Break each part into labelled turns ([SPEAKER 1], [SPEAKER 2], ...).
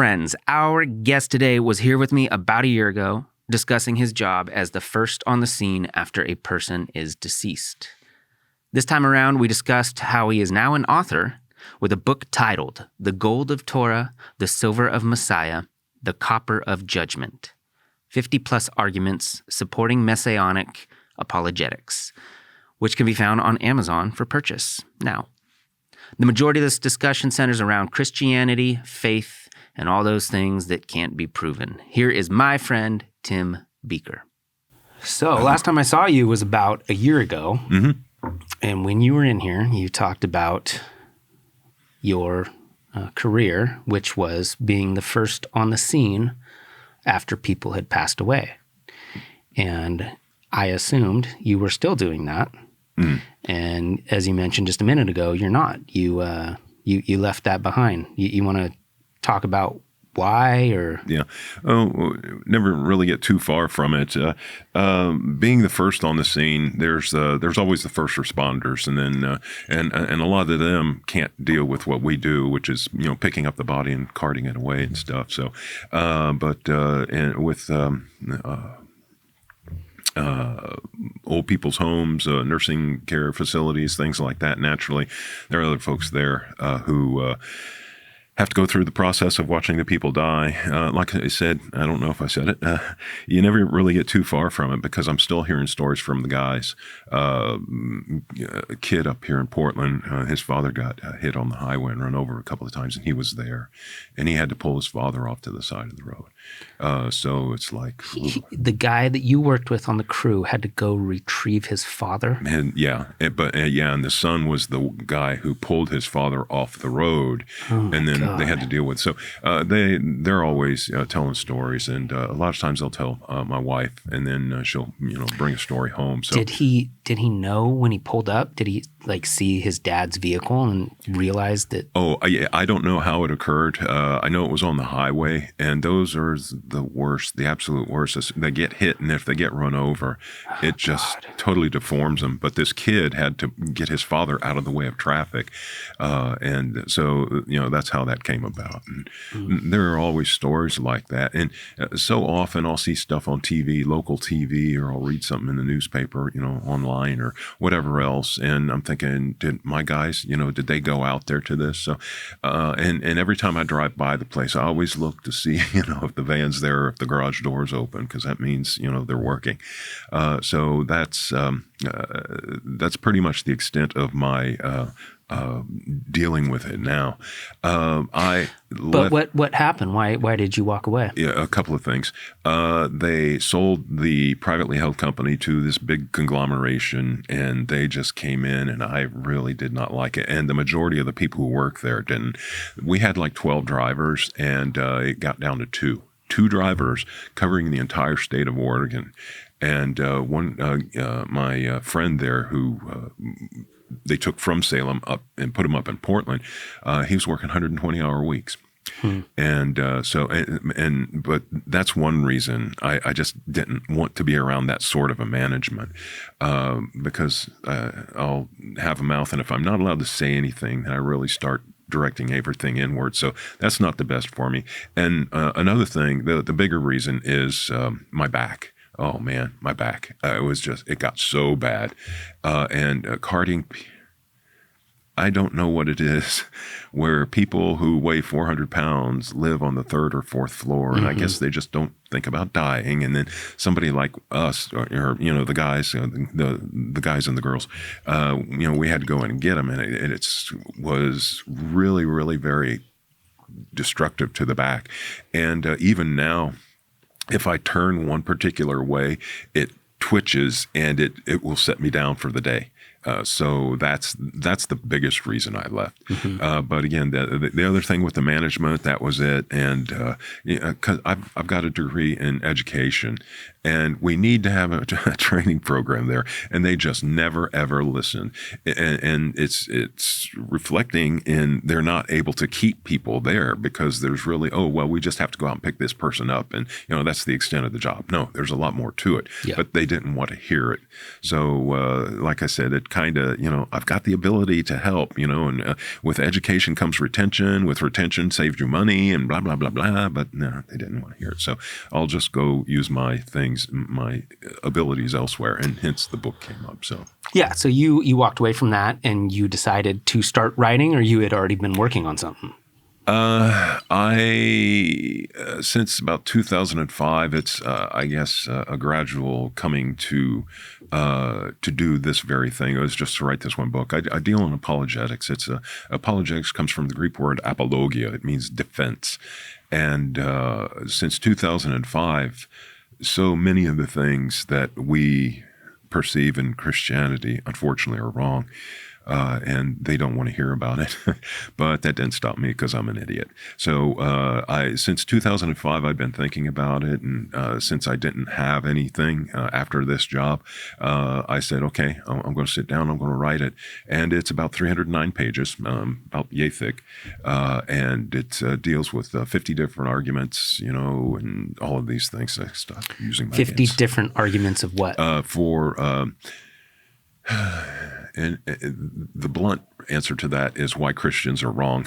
[SPEAKER 1] friends, our guest today was here with me about a year ago, discussing his job as the first on the scene after a person is deceased. This time around, we discussed how he is now an author with a book titled The Gold of Torah, The Silver of Messiah, The Copper of Judgment, 50-plus arguments supporting Messianic apologetics, which can be found on Amazon for purchase now. The majority of this discussion centers around Christianity, faith, and all those things that can't be proven. Here is my friend, Tim Beeker. So, last time I saw you was about a year ago. Mm-hmm. And when you were in here, you talked about your career, which was being the first on the scene after people had passed away. And I assumed you were still doing that. Mm. And as you mentioned just a minute ago, you're not. You left that behind. You want to talk about why, or? Yeah.
[SPEAKER 2] Never really get too far from it. Being the first on the scene, there's always the first responders, and then and a lot of them can't deal with what we do, which is picking up the body and carting it away and stuff. So, and with old people's homes, nursing care facilities, things like that. Naturally, there are other folks there who have to go through the process of watching the people die. Like I said, I don't know if I said it, you never really get too far from it because I'm still hearing stories from the guys. A kid up here in Portland, his father got hit on the highway and run over a couple of times, and he was there. And he had to pull his father off to the side of the road. So it's like...
[SPEAKER 1] the guy that you worked with on the crew had to go retrieve his father?
[SPEAKER 2] And and the son was the guy who pulled his father off the road. And then they had to deal with. So they're always telling stories, and a lot of times they'll tell my wife, and then she'll bring a story home. So
[SPEAKER 1] did he know when he pulled up? Did he see his dad's vehicle and realize that?
[SPEAKER 2] I don't know how it occurred. I know it was on the highway, and those are the worst, the absolute worst. They get hit, and if they get run over, it just totally deforms them. But this kid had to get his father out of the way of traffic, and so that's how that came about. And there are always stories like that. And so often I'll see stuff on TV, local TV, or I'll read something in the newspaper, online or whatever else. And I'm thinking, did my guys, did they go out there to this? So, and every time I drive by the place, I always look to see, if the van's there, if the garage door's open, because that means, they're working. So that's pretty much the extent of my, dealing with it now.
[SPEAKER 1] But what happened? Why did you walk away?
[SPEAKER 2] Yeah, a couple of things. They sold the privately held company to this big conglomeration, and they just came in, and I really did not like it. And the majority of the people who work there didn't. We had like 12 drivers, and it got down to two drivers covering the entire state of Oregon. And my friend there who they took from Salem up and put him up in Portland. He was working 120-hour weeks. And but that's one reason I just didn't want to be around that sort of a management, because I'll have a mouth, and if I'm not allowed to say anything, then I really start directing everything inward. So that's not the best for me. And another thing, the bigger reason is my back. Oh man, my back. It got so bad. And carting, I don't know what it is, where people who weigh 400 pounds live on the third or fourth floor. And I guess they just don't think about dying. And then somebody like us, or the guys, the guys and the girls, we had to go in and get them. And it was really, really very destructive to the back. And even now, if I turn one particular way, it twitches and it will set me down for the day. So that's the biggest reason I left. But again, the other thing with the management, that was it. And 'cause I've got a degree in education, and we need to have a training program there, and they just never ever listen. And it's reflecting in they're not able to keep people there because there's really we just have to go out and pick this person up, and that's the extent of the job. No, there's a lot more to it. Yeah. But they didn't want to hear it. So like I said, it kind kind of, I've got the ability to help, and with education comes retention. With retention saves you money and blah, blah, blah, blah. But no, they didn't want to hear it. So I'll just go use my abilities elsewhere. And hence the book came up. So
[SPEAKER 1] yeah. So you walked away from that and you decided to start writing, or you had already been working on something?
[SPEAKER 2] Since about 2005, it's, I guess, a gradual coming to do this very thing. It was just to write this one book. I deal in apologetics. Apologetics comes from the Greek word apologia. It means defense. And since 2005, so many of the things that we perceive in Christianity, unfortunately, are wrong. And they don't want to hear about it. But that didn't stop me because I'm an idiot. So since 2005, I've been thinking about it. And since I didn't have anything after this job, I said, okay, I'm going to sit down. I'm going to write it. And it's about 309 pages, about yay thick. And it deals with 50 different arguments, and all of these things. I stopped using my
[SPEAKER 1] 50
[SPEAKER 2] hands.
[SPEAKER 1] Different arguments of what?
[SPEAKER 2] And the blunt answer to that is why Christians are wrong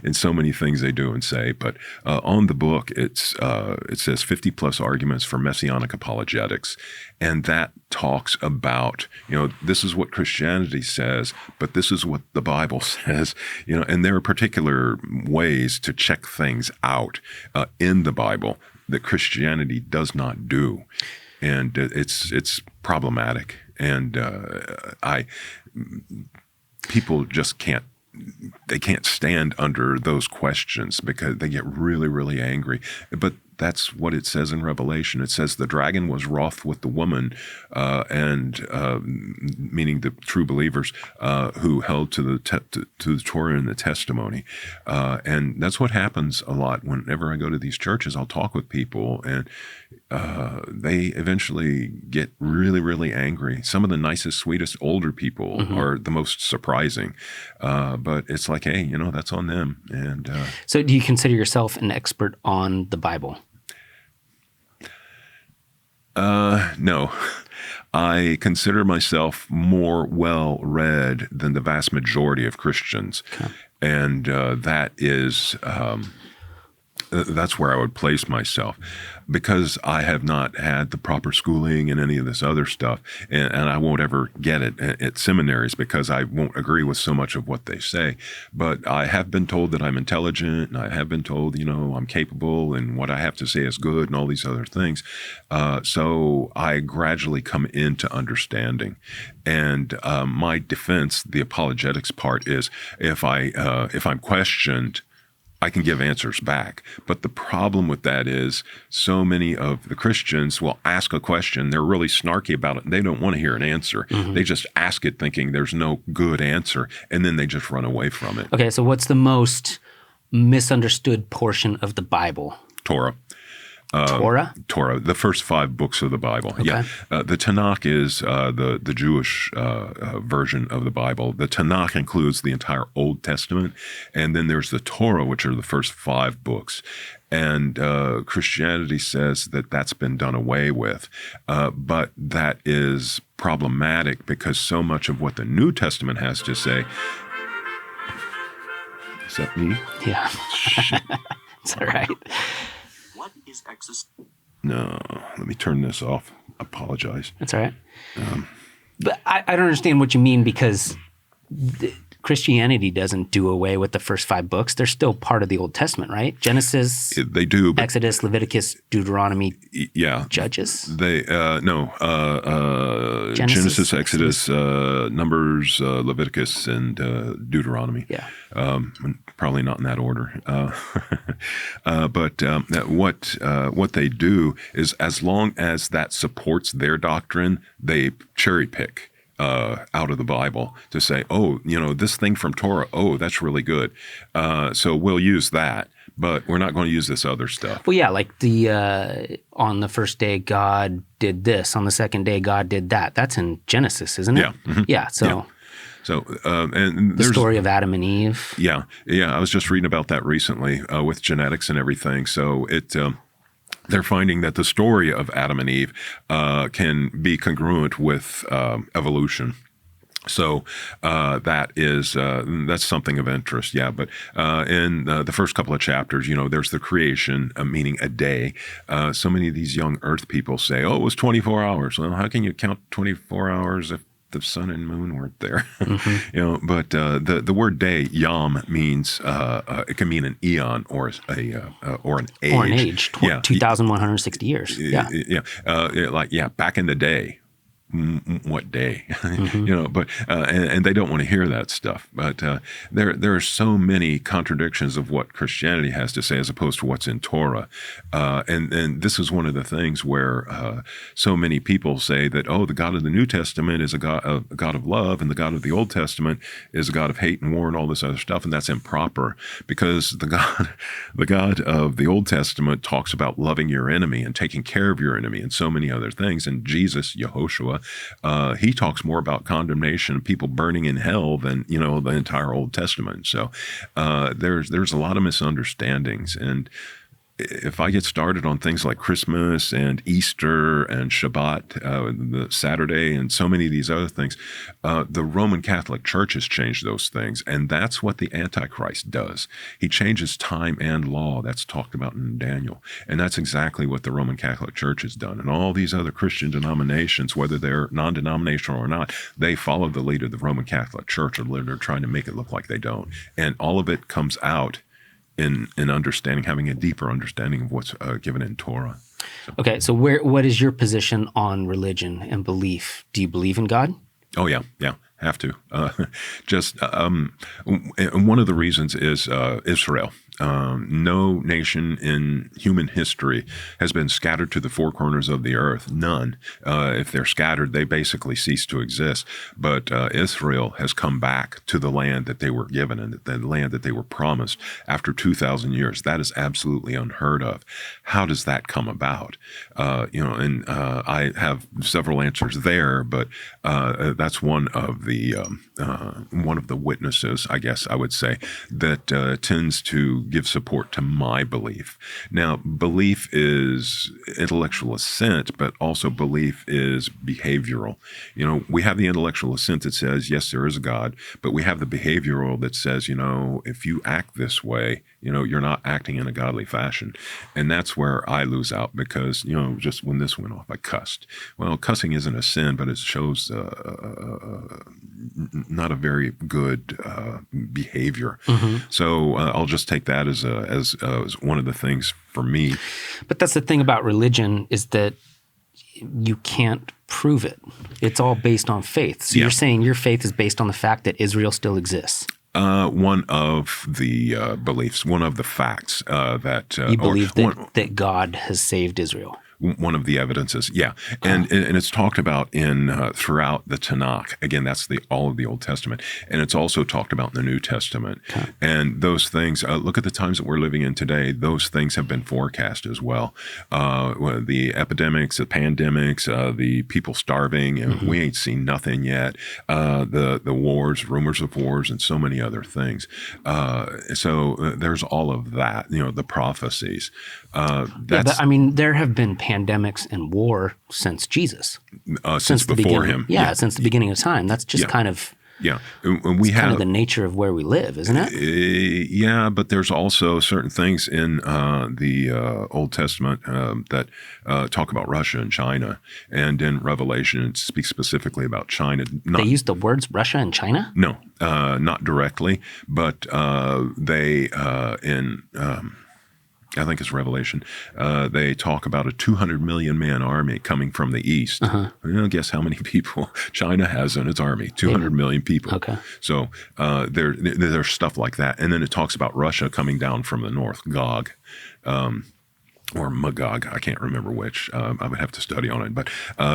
[SPEAKER 2] in so many things they do and say. But on the book, it says 50 plus arguments for Messianic apologetics. And that talks about, this is what Christianity says, but this is what the Bible says, and there are particular ways to check things out in the Bible that Christianity does not do. And it's problematic. And people just can't stand under those questions because they get really, really angry. But that's what it says in Revelation. It says the dragon was wroth with the woman, meaning the true believers who held to the Torah and the testimony. And that's what happens a lot. Whenever I go to these churches, I'll talk with people, and they eventually get really, really angry. Some of the nicest, sweetest older people are the most surprising. But it's like, hey, that's on them. And
[SPEAKER 1] so do you consider yourself an expert on the Bible?
[SPEAKER 2] No. I consider myself more well-read than the vast majority of Christians. Okay. And that is... that's where I would place myself, because I have not had the proper schooling and any of this other stuff, and I won't ever get it at seminaries because I won't agree with so much of what they say. But I have been told that I'm intelligent, and I have been told, I'm capable, and what I have to say is good, and all these other things. So I gradually come into understanding. And my defense, the apologetics part, is if I'm questioned, I can give answers back. But the problem with that is so many of the Christians will ask a question. They're really snarky about it, and they don't want to hear an answer. Mm-hmm. They just ask it thinking there's no good answer, and then they just run away from it.
[SPEAKER 1] Okay, so what's the most misunderstood portion of the Bible?
[SPEAKER 2] Torah.
[SPEAKER 1] Torah?
[SPEAKER 2] Torah, the first 5 books of the Bible. Okay. Yeah, the Tanakh is the Jewish version of the Bible. The Tanakh includes the entire Old Testament, and then there's the Torah, which are the first 5 books. And Christianity says that that's been done away with, but that is problematic because so much of what the New Testament has to say. Is that me?
[SPEAKER 1] Yeah, it's all right.
[SPEAKER 3] What is
[SPEAKER 2] No, let me turn this off. Apologize.
[SPEAKER 1] That's all right. But I don't understand what you mean, because Christianity doesn't do away with the first 5 books. They're still part of the Old Testament, right? Genesis,
[SPEAKER 2] they do, but
[SPEAKER 1] Exodus, Leviticus, Deuteronomy,
[SPEAKER 2] yeah,
[SPEAKER 1] Judges.
[SPEAKER 2] They Genesis, Exodus, Numbers, Leviticus, and Deuteronomy.
[SPEAKER 1] Yeah,
[SPEAKER 2] probably not in that order. But what they do is, as long as that supports their doctrine, they cherry pick out of the Bible to say, oh, this thing from Torah, oh, that's really good. So we'll use that, but we're not going to use this other stuff.
[SPEAKER 1] Well, yeah, like on the first day, God did this. On the second day, God did that. That's in Genesis, isn't it?
[SPEAKER 2] Yeah. Mm-hmm.
[SPEAKER 1] Yeah. So. Yeah.
[SPEAKER 2] So, and
[SPEAKER 1] the story of Adam and Eve.
[SPEAKER 2] Yeah. I was just reading about that recently with genetics and everything. So they're finding that the story of Adam and Eve can be congruent with evolution. So that's something of interest, yeah. But in the first couple of chapters, there's the creation, meaning a day. So many of these young Earth people say, "Oh, it was 24 hours." Well, how can you count 24 hours if the sun and moon weren't there? But the word day, yom, means it can mean an eon or an age.
[SPEAKER 1] Or an age, 2,160 years.
[SPEAKER 2] Back in the day. What day? But and they don't want to hear that stuff. But there are so many contradictions of what Christianity has to say as opposed to what's in Torah. And this is one of the things where so many people say that, the God of the New Testament is a God of love, and the God of the Old Testament is a God of hate and war and all this other stuff, and that's improper, because the God of the Old Testament talks about loving your enemy and taking care of your enemy and so many other things. And Jesus, Yehoshua, he talks more about condemnation, people burning in hell, than the entire Old Testament. So there's a lot of misunderstandings. And if I get started on things like Christmas and Easter and Shabbat, the Saturday, and so many of these other things, the Roman Catholic Church has changed those things, and that's what the Antichrist does. He changes time and law. That's talked about in Daniel, and that's exactly what the Roman Catholic Church has done. And all these other Christian denominations, whether they're non-denominational or not, they follow the lead of the Roman Catholic Church, or they're trying to make it look like they don't. And all of it comes out in understanding, having a deeper understanding of what's given in Torah.
[SPEAKER 1] Okay, so what is your position on religion and belief? Do you believe in God?
[SPEAKER 2] Oh, yeah, have to. And one of the reasons is Israel. No nation in human history has been scattered to the four corners of the earth. None. If they're scattered, they basically cease to exist. But Israel has come back to the land that they were given and the land that they were promised after 2,000 years. That is absolutely unheard of. How does that come about? I have several answers there, but that's one of the witnesses, I guess I would say, that tends to give support to my belief. Now, belief is intellectual assent, but also belief is behavioral. We have the intellectual assent that says, yes, there is a God, but we have the behavioral that says, if you act this way, you're not acting in a godly fashion. And that's where I lose out, because, just when this went off, I cussed. Well, cussing isn't a sin, but it shows not a very good behavior. So I'll just take that as one of the things for me.
[SPEAKER 1] But that's the thing about religion, is that you can't prove it. It's all based on faith. So you're saying your faith is based on the fact that Israel still exists.
[SPEAKER 2] One of the beliefs, one of the facts that
[SPEAKER 1] you believe that God has saved Israel.
[SPEAKER 2] One of the evidences, yeah, and it's talked about in throughout the Tanakh. Again, that's all of the Old Testament, and it's also talked about in the New Testament. Okay. And those things, look at the times that we're living in today. Those things have been forecast as well. The epidemics, the pandemics, the people starving, and we ain't seen nothing yet. The wars, rumors of wars, and so many other things. So there's all of that. The prophecies.
[SPEAKER 1] There have been pandemics and war since Jesus.
[SPEAKER 2] Since before him.
[SPEAKER 1] Yeah, since the beginning of time. That's just kind of kind of the nature of where we live, isn't it?
[SPEAKER 2] Yeah, but there's also certain things in the Old Testament that talk about Russia and China. And in Revelation, it speaks specifically about China.
[SPEAKER 1] They use the words Russia and China?
[SPEAKER 2] No, not directly, but they I think it's Revelation. They talk about a 200 million man army coming from the east. Guess how many people China has in its army? 200 million people. Okay. So there's stuff like that. And then it talks about Russia coming down from the north, Gog. Or Magog, I can't remember which. I would have to study on it. But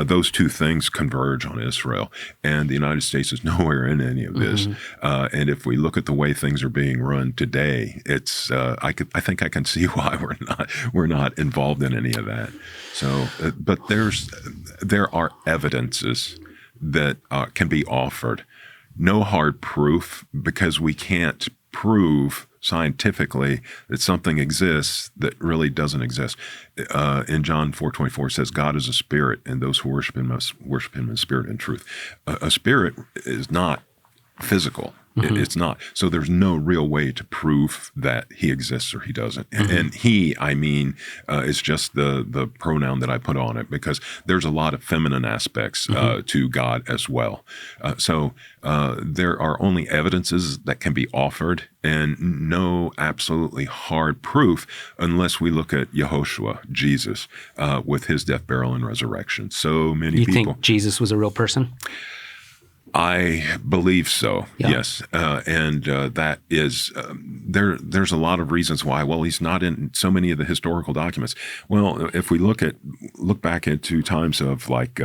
[SPEAKER 2] those two things converge on Israel. And the United States is nowhere in any of this. And if we look at the way things are being run today, it's I think I can see why we're not involved in any of that. So, but there are evidences that can be offered. No hard proof, because we can't prove scientifically that something exists that really doesn't exist. In John 4:24 says, God is a spirit, and those who worship him must worship him in spirit and truth. A spirit is not physical. It's not. So there's no real way to prove that he exists or he doesn't. And he, I mean, is just the pronoun that I put on it, because there's a lot of feminine aspects to God as well. So there are only evidences that can be offered, and no absolutely hard proof unless we look at Yehoshua, Jesus, with his death, burial, and resurrection. So many
[SPEAKER 1] You
[SPEAKER 2] people.
[SPEAKER 1] think Jesus was a real person?
[SPEAKER 2] I believe so.
[SPEAKER 1] Yeah.
[SPEAKER 2] Yes, and that is there's a lot of reasons why. Well, he's not in so many of the historical documents. Well, if we look back into times of like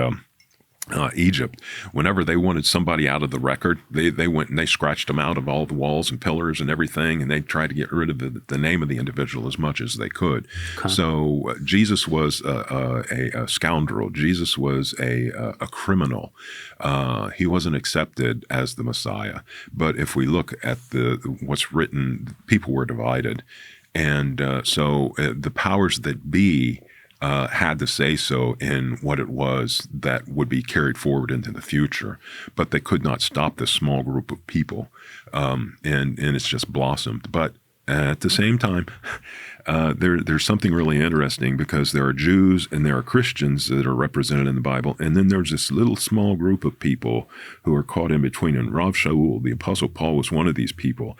[SPEAKER 2] Egypt, whenever they wanted somebody out of the record, they went and they scratched them out of all the walls and pillars and everything, and they tried to get rid of the name of the individual as much as they could. Okay. So Jesus was a scoundrel. Jesus was a criminal. He wasn't accepted as the Messiah. But if we look at what's written, people were divided, and so the powers that be had to say so in what it was that would be carried forward into the future, but they could not stop this small group of people, and it's just blossomed. But at the same time, there's something really interesting, because there are Jews and there are Christians that are represented in the Bible, and then there's this little small group of people who are caught in between. And Rav Shaul, the Apostle Paul, was one of these people.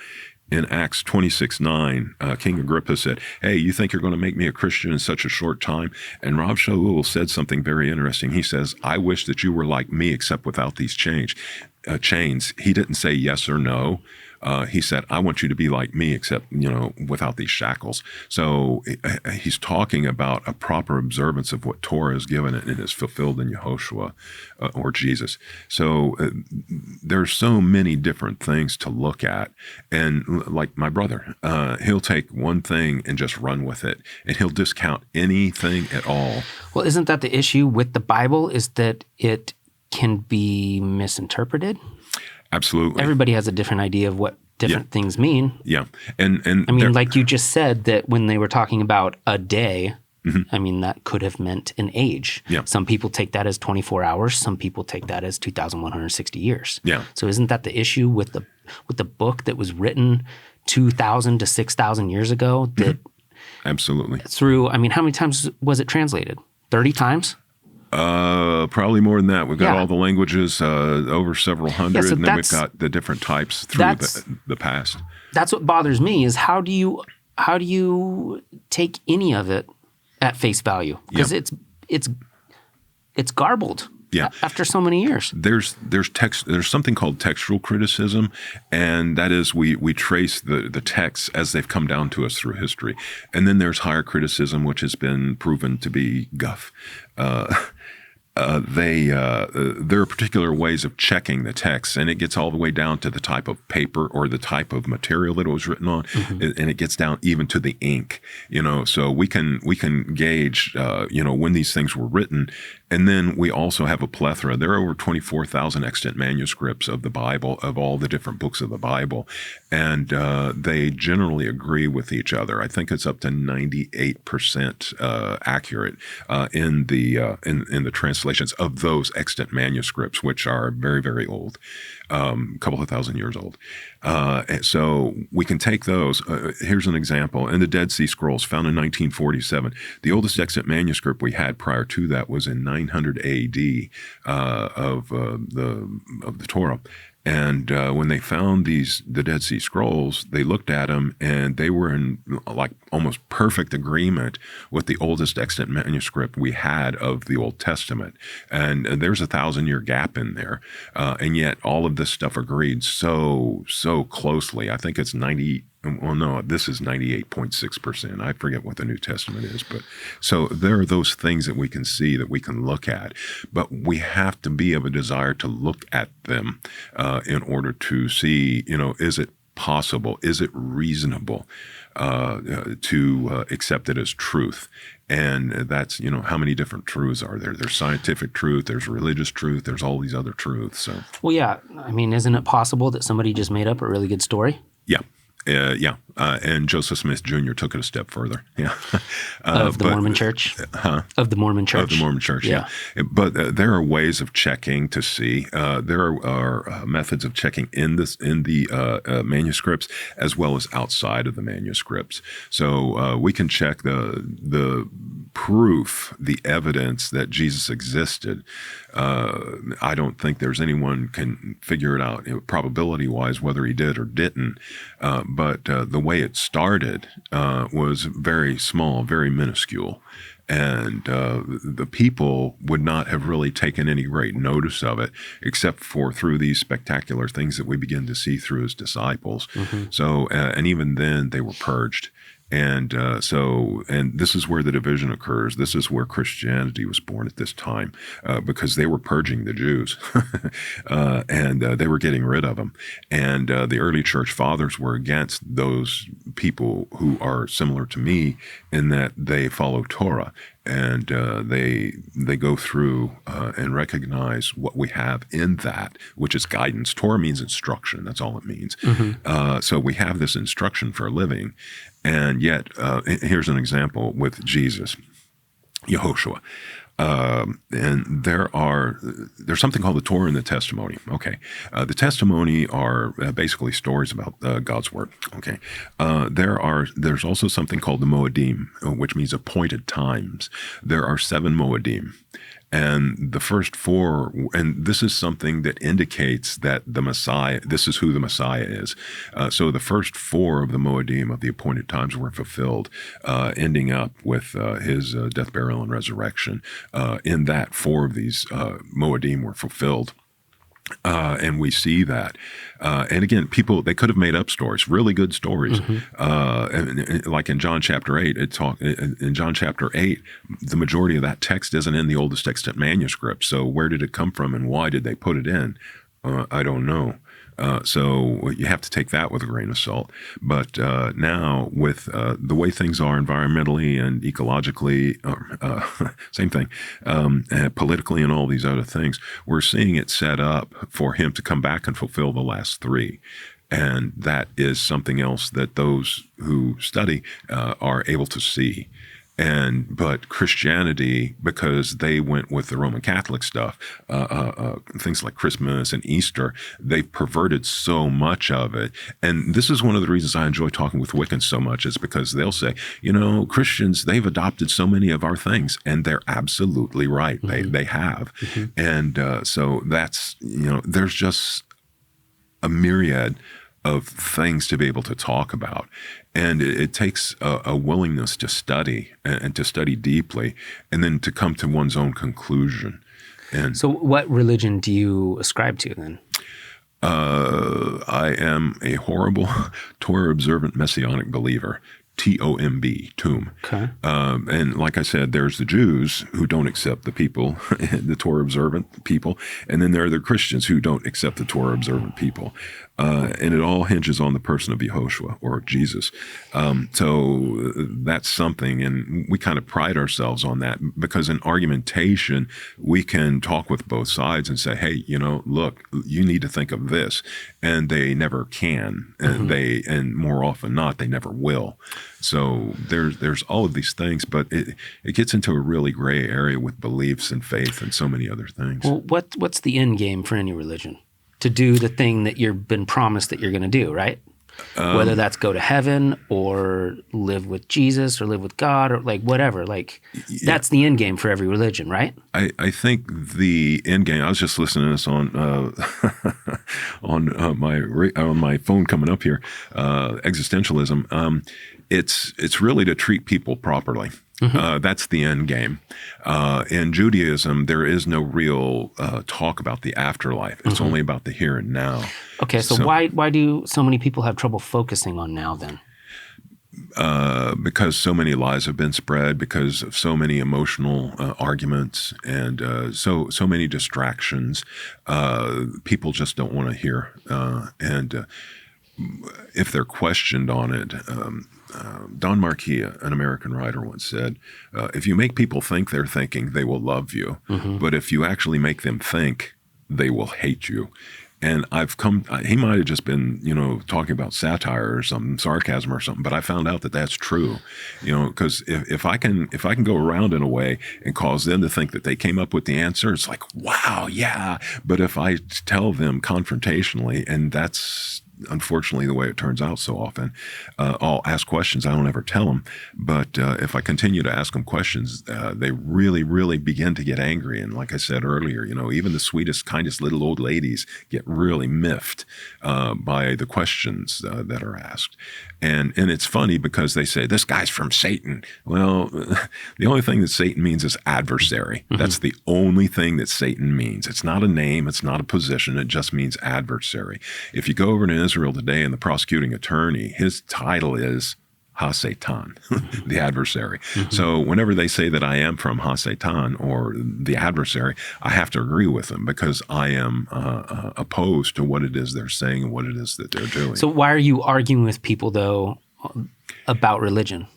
[SPEAKER 2] In Acts 26:9, King Agrippa said, "Hey, you think you're going to make me a Christian in such a short time?" And Rav Shaul said something very interesting. He says, "I wish that you were like me, except without these chains." He didn't say yes or no. He said, "I want you to be like me, except, without these shackles." So he's talking about a proper observance of what Torah is given, and it is fulfilled in Yehoshua or Jesus. So there's so many different things to look at. And like my brother, he'll take one thing and just run with it, and he'll discount anything at all.
[SPEAKER 1] Well, isn't that the issue with the Bible, is that it can be misinterpreted?
[SPEAKER 2] Absolutely.
[SPEAKER 1] Everybody has a different idea of what different things mean.
[SPEAKER 2] Yeah. And
[SPEAKER 1] I mean, like you just said, that when they were talking about a day, I mean, that could have meant an age.
[SPEAKER 2] Yeah.
[SPEAKER 1] Some people take that as 24 hours. Some people take that as 2,160 years.
[SPEAKER 2] Yeah.
[SPEAKER 1] So isn't that the issue with the book that was written 2,000 to 6,000 years ago? That
[SPEAKER 2] Absolutely.
[SPEAKER 1] Through, I mean, how many times was it translated? 30 times?
[SPEAKER 2] Probably more than that. We've got all the languages, over several hundred,
[SPEAKER 1] so
[SPEAKER 2] and then we've got the different types through the past.
[SPEAKER 1] That's what bothers me, is how do you take any of it at face value? Because it's garbled.
[SPEAKER 2] Yeah.
[SPEAKER 1] After so many years.
[SPEAKER 2] There's something called textual criticism, and that is we trace the texts as they've come down to us through history. And then there's higher criticism, which has been proven to be guff. There are particular ways of checking the text, and it gets all the way down to the type of paper or the type of material that it was written on, and it gets down even to the ink. So we can gauge when these things were written. And then we also have a plethora. There are over 24,000 extant manuscripts of the Bible, of all the different books of the Bible, and they generally agree with each other. I think it's up to 98% accurate in the translations of those extant manuscripts, which are very, very old, a couple of thousand years old. So we can take those. Here's an example. In the Dead Sea Scrolls, found in 1947, the oldest extant manuscript we had prior to that was in 900 A.D. Of the Torah. And when they found the Dead Sea Scrolls, they looked at them, and they were in like almost perfect agreement with the oldest extant manuscript we had of the Old Testament. And there's a 1,000-year gap in there, and yet all of this stuff agreed so closely. I think it's 90. Well, no, this is 98.6%. I forget what the New Testament is. But so there are those things that we can see, that we can look at. But we have to be of a desire to look at them in order to see, is it possible? Is it reasonable to accept it as truth? And that's, how many different truths are there? There's scientific truth, there's religious truth, there's all these other truths. So,
[SPEAKER 1] well, yeah. I mean, isn't it possible that somebody just made up a really good story?
[SPEAKER 2] Yeah. Yeah, and Joseph Smith Jr. took it a step further. Yeah,
[SPEAKER 1] Of the Mormon Church? Of the Mormon Church.
[SPEAKER 2] Of the Mormon Church, yeah. But there are ways of checking to see. There are methods of checking in the manuscripts as well as outside of the manuscripts. So we can check the proof, the evidence that Jesus existed. I don't think there's anyone can figure it out probability-wise whether he did or didn't. But the way it started was very small, very minuscule. And the people would not have really taken any great notice of it, except for through these spectacular things that we begin to see through his disciples. So, and even then they were purged. And and this is where the division occurs. This is where Christianity was born at this time, because they were purging the Jews, and they were getting rid of them. And the early church fathers were against those people who are similar to me in that they follow Torah. And they go through and recognize what we have in that, which is guidance. Torah means instruction. That's all it means. So we have this instruction for a living. And yet, here's an example with Jesus, Yehoshua. And there's something called the Torah and the testimony. Okay. The testimony are basically stories about God's word. Okay. There's also something called the Moedim, which means appointed times. There are 7 Moedim. And the first 4, and this is something that indicates that the Messiah, this is who the Messiah is. So the first 4 of the Moedim, of the appointed times, were fulfilled, ending up with his death, burial, and resurrection. In that 4 of these Moedim were fulfilled. And we see that. And again, people, they could have made up stories, really good stories. And like in John chapter 8, in John chapter 8, the majority of that text isn't in the oldest extant manuscript. So where did it come from and why did they put it in? I don't know. So you have to take that with a grain of salt. But now with the way things are environmentally and ecologically, same thing, politically and all these other things, we're seeing it set up for him to come back and fulfill the last 3. And that is something else that those who study are able to see. But Christianity, because they went with the Roman Catholic stuff, things like Christmas and Easter, they've perverted so much of it. And this is one of the reasons I enjoy talking with Wiccans so much, is because they'll say, Christians, they've adopted so many of our things, and they're absolutely right. They have. And so that's, there's just a myriad of things to be able to talk about. And it takes a willingness to study and to study deeply, and then to come to one's own conclusion. And
[SPEAKER 1] so what religion do you ascribe to then?
[SPEAKER 2] I am a horrible Torah-observant Messianic believer. T-O-M-B, tomb.
[SPEAKER 1] Okay.
[SPEAKER 2] And like I said, there's the Jews who don't accept the people, the Torah-observant people, and then there are the Christians who don't accept the Torah-observant people. And it all hinges on the person of Yehoshua, or Jesus. So that's something, and we kind of pride ourselves on that, because in argumentation, we can talk with both sides and say, hey, look, you need to think of this. And they never can. And and more often not, they never will. So there's all of these things, but it gets into a really gray area with beliefs and faith and so many other things.
[SPEAKER 1] Well, what's the end game for any religion? To do the thing that you've been promised that you're going to do, right? Whether that's go to heaven or live with Jesus or live with God or whatever. That's the end game for every religion, right?
[SPEAKER 2] I think the end game, I was just listening to this on on my phone coming up here, existentialism. It's really to treat people properly. That's the end game. In Judaism, there is no real talk about the afterlife. It's only about the here and now.
[SPEAKER 1] Okay, so why do so many people have trouble focusing on now then?
[SPEAKER 2] Because so many lies have been spread, because of so many emotional arguments, and so many distractions. People just don't want to hear. And if they're questioned on it, Don Marquis, an American writer, once said, if you make people think they're thinking, they will love you. But if you actually make them think, they will hate you. And he might have just been, talking about satire or something, sarcasm or something, but I found out that that's true, because if I can go around in a way and cause them to think that they came up with the answer, it's like, wow, yeah. But if I tell them confrontationally, and that's unfortunately the way it turns out so often, I'll ask questions. I don't ever tell them. But if I continue to ask them questions, they really, really begin to get angry. And like I said earlier, even the sweetest, kindest little old ladies get really miffed by the questions that are asked. And it's funny because they say, this guy's from Satan. Well, the only thing that Satan means is adversary. Mm-hmm. That's the only thing that Satan means. It's not a name. It's not a position. It just means adversary. If you go over to Israel today and the prosecuting attorney, his title is Ha-Satan, the adversary. Mm-hmm. So whenever they say that I am from Ha-Satan or the adversary, I have to agree with them because I am opposed to what it is they're saying and what it is that they're doing.
[SPEAKER 1] So why are you arguing with people, though, about religion?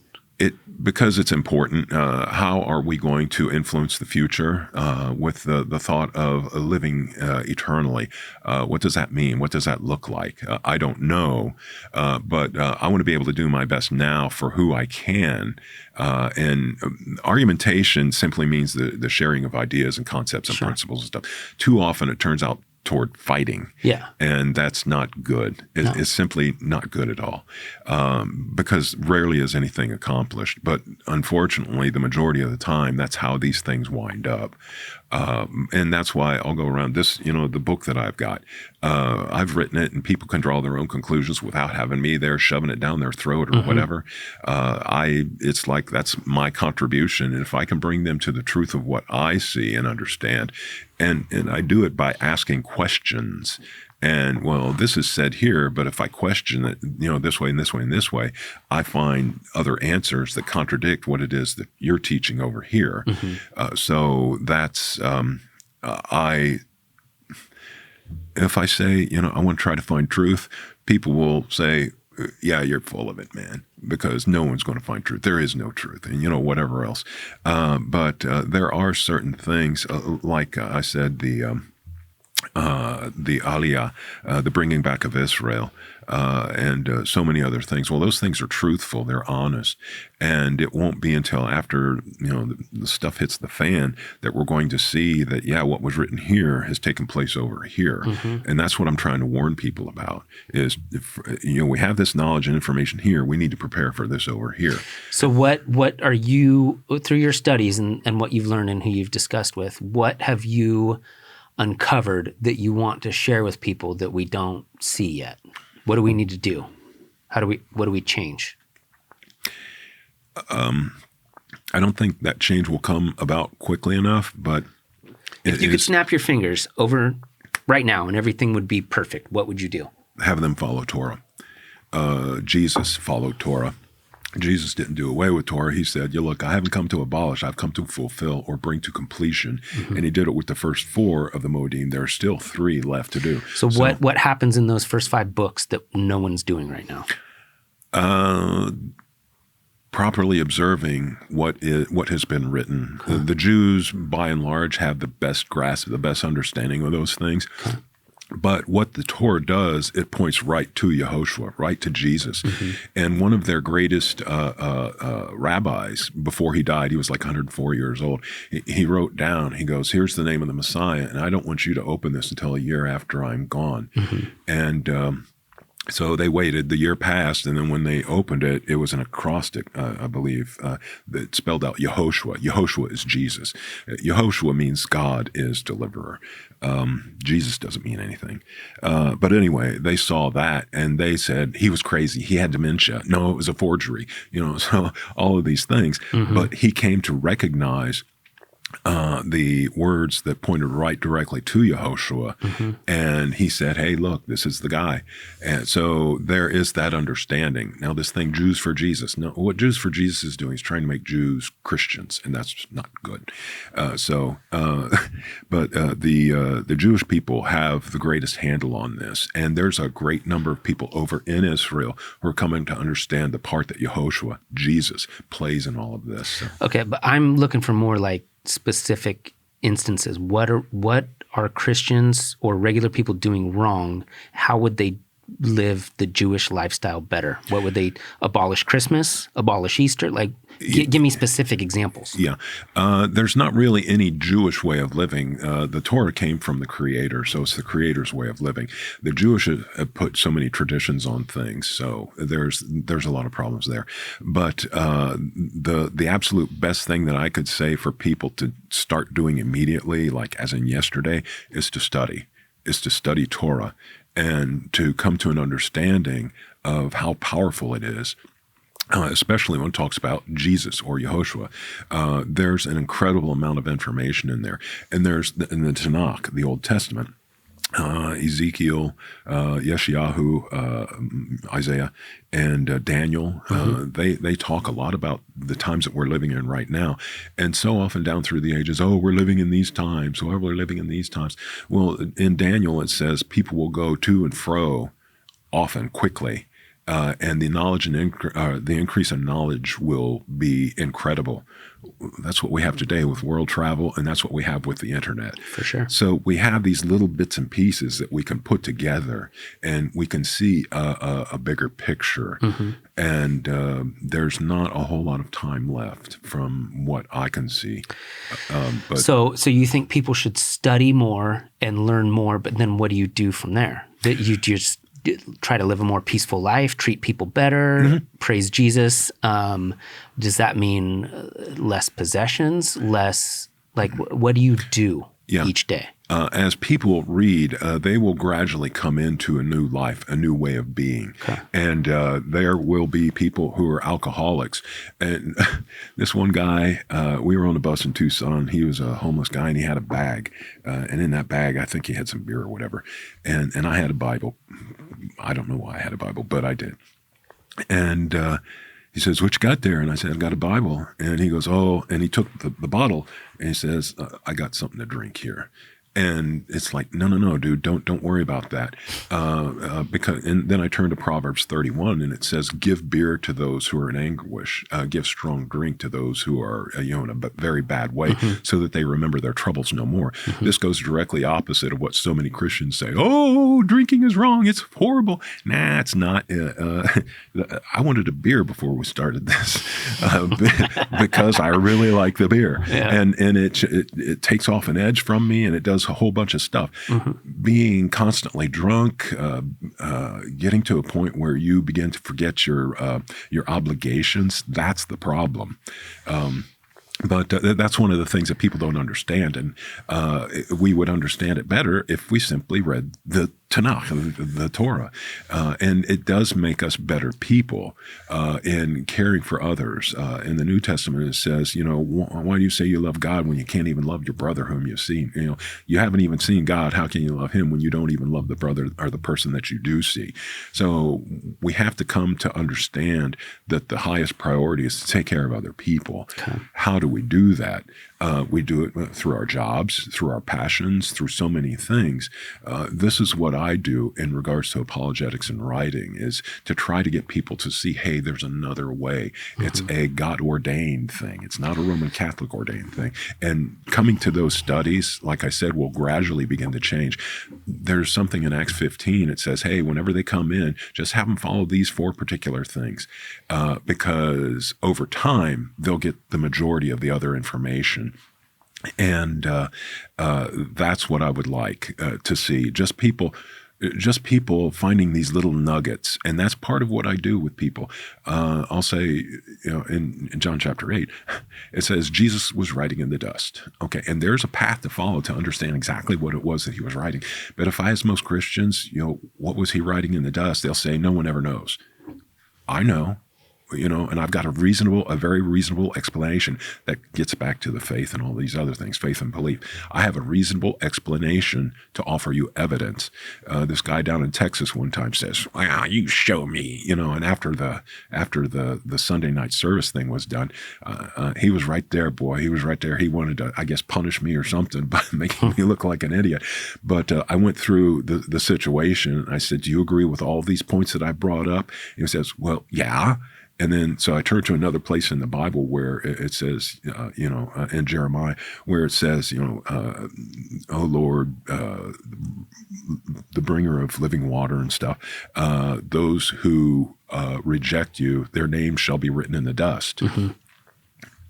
[SPEAKER 2] Because it's important. How are we going to influence the future with the thought of living eternally? What does that mean? What does that look like? I don't know, but I want to be able to do my best now for who I can. And argumentation simply means the sharing of ideas and concepts and principles and stuff. Too often it turns out toward fighting. Yeah. And that's not good. It's simply not good at all because rarely is anything accomplished. But unfortunately, the majority of the time, that's how these things wind up. And that's why I'll go around this, the book that I've got. I've written it and people can draw their own conclusions without having me there shoving it down their throat or whatever. It's like that's my contribution. And if I can bring them to the truth of what I see and understand, and I do it by asking questions. And, well, this is said here, but if I question it, this way and this way and this way, I find other answers that contradict what it is that you're teaching over here. Mm-hmm. So that's, if I say, I want to try to find truth, people will say, yeah, you're full of it, man, because no one's going to find truth. There is no truth, and, whatever else. But there are certain things, like I said, the Aliyah, the bringing back of Israel, and so many other things. Well, those things are truthful. They're honest. And it won't be until after, the stuff hits the fan that we're going to see that, what was written here has taken place over here. Mm-hmm. And that's what I'm trying to warn people about is, if, we have this knowledge and information here, we need to prepare for this over here.
[SPEAKER 1] So what are you, through your studies and what you've learned and who you've discussed with, what have you uncovered that you want to share with people that we don't see yet? What do we need to do? What do we change?
[SPEAKER 2] I don't think that change will come about quickly enough, but
[SPEAKER 1] if you could snap your fingers over right now and everything would be perfect, what would you do?
[SPEAKER 2] Have them follow Torah. Jesus followed Torah. Jesus didn't do away with Torah. He said, look, I haven't come to abolish. I've come to fulfill or bring to completion. Mm-hmm. And he did it with the first 4 of the Moedim. There are still 3 left to do.
[SPEAKER 1] So what happens in those first 5 books that no one's doing right now?
[SPEAKER 2] Properly observing what has been written. Huh. The Jews, by and large, have the best grasp, the best understanding of those things. Huh. But what the Torah does, it points right to Yehoshua, right to Jesus. Mm-hmm. And one of their greatest rabbis, before he died, he was like 104 years old, he wrote down, he goes, here's the name of the Messiah, and I don't want you to open this until a year after I'm gone. Mm-hmm. And so they waited. The year passed, and then when they opened it, it was an acrostic, I believe, that spelled out Yehoshua. Yehoshua is Jesus. Yehoshua means God is deliverer. Jesus doesn't mean anything. But anyway, they saw that, and they said he was crazy. He had dementia. No, it was a forgery. So all of these things. Mm-hmm. But he came to recognize the words that pointed right directly to Yehoshua. Mm-hmm. And he said, hey, look, this is the guy. And so there is that understanding. Now, this thing, Jews for Jesus. No, what Jews for Jesus is doing is trying to make Jews Christians, and that's not good. But the Jewish people have the greatest handle on this. And there's a great number of people over in Israel who are coming to understand the part that Yehoshua, Jesus, plays in all of this. So.
[SPEAKER 1] Okay, but I'm looking for more like specific instances, what are Christians or regular people doing wrong? How would they live the Jewish lifestyle better? What would they abolish Christmas, abolish Easter? Like, give me specific examples.
[SPEAKER 2] Yeah. There's not really any Jewish way of living. The Torah came from the Creator, so it's the Creator's way of living. The Jewish have put so many traditions on things, so there's a lot of problems there. But the absolute best thing that I could say for people to start doing immediately, like as in yesterday, is to study Torah and to come to an understanding of how powerful it is. Especially when it talks about Jesus or Yehoshua. There's an incredible amount of information in there. And there's in the Tanakh, the Old Testament, Ezekiel, Yeshayahu, Isaiah, and Daniel, they talk a lot about the times that we're living in right now. And so often down through the ages, we're living in these times, we're living in these times. Well, in Daniel, it says people will go to and fro often, quickly. And the knowledge and the increase in knowledge will be incredible. That's what we have today with world travel, and that's what we have with the internet.
[SPEAKER 1] For sure.
[SPEAKER 2] So we have these little bits and pieces that we can put together, and we can see a bigger picture. And there's not a whole lot of time left from what I can see. But
[SPEAKER 1] so you think people should study more and learn more, but then what do you do from there? That you just try to live a more peaceful life, treat people better, praise Jesus. Does that mean less possessions, less, like, what do you do each day?
[SPEAKER 2] As people read, they will gradually come into a new life, a new way of being. Okay. And there will be people who are alcoholics. And this one guy, we were on a bus in Tucson. He was a homeless guy, and he had a bag. And in that bag, I think he had some beer or whatever. And I had a Bible. I don't know why I had a Bible, but I did. And he says, "What you got there?" And I said, "I've got a Bible." And he goes, "Oh," and he took the bottle, and he says, "I got something to drink here." And it's like, no, dude, don't worry about that. Because, and then I turned to Proverbs 31, and it says, "Give beer to those who are in anguish, give strong drink to those who are, in a very bad way, so that they remember their troubles no more." This goes directly opposite of what so many Christians say. "Oh, drinking is wrong. It's horrible." Nah, it's not. I wanted a beer before we started this because I really like the beer, and it takes off an edge from me, and it does a whole bunch of stuff. Being constantly drunk, getting to a point where you begin to forget your obligations, that's the problem. But that's one of the things that people don't understand, and we would understand it better if we simply read the Tanakh, the Torah, and it does make us better people in caring for others. In the New Testament, it says, why do you say you love God when you can't even love your brother whom you've seen? You haven't even seen God. How can you love him when you don't even love the brother or the person that you do see? So we have to come to understand that the highest priority is to take care of other people. Okay. How do we do that? We do it through our jobs, through our passions, through so many things. This is what I do in regards to apologetics and writing, is to try to get people to see, hey, there's another way. It's a God-ordained thing. It's not a Roman Catholic ordained thing. And coming to those studies, like I said, will gradually begin to change. There's something in Acts 15. It says, hey, whenever they come in, just have them follow these 4 particular things, because over time, they'll get the majority of the other information. And that's what I would like to see. Just people finding these little nuggets. And that's part of what I do with people. I'll say, in John chapter 8, it says Jesus was writing in the dust. Okay, and there's a path to follow to understand exactly what it was that he was writing. But if I ask most Christians, what was he writing in the dust? They'll say, no one ever knows. I know. And I've got a very reasonable explanation that gets back to the faith and all these other things, faith and belief. I have a reasonable explanation to offer you evidence. This guy down in Texas one time says, "Well, you show me," and after the Sunday night service thing was done, he was right there, boy. He was right there. He wanted to, I guess, punish me or something by making me look like an idiot. But I went through the situation. I said, "Do you agree with all these points that I brought up?" And he says, "Well, yeah." And then, so I turned to another place in the Bible where it says, in Jeremiah, where it says, oh Lord, the bringer of living water and stuff, those who reject you, their names shall be written in the dust. Mm-hmm.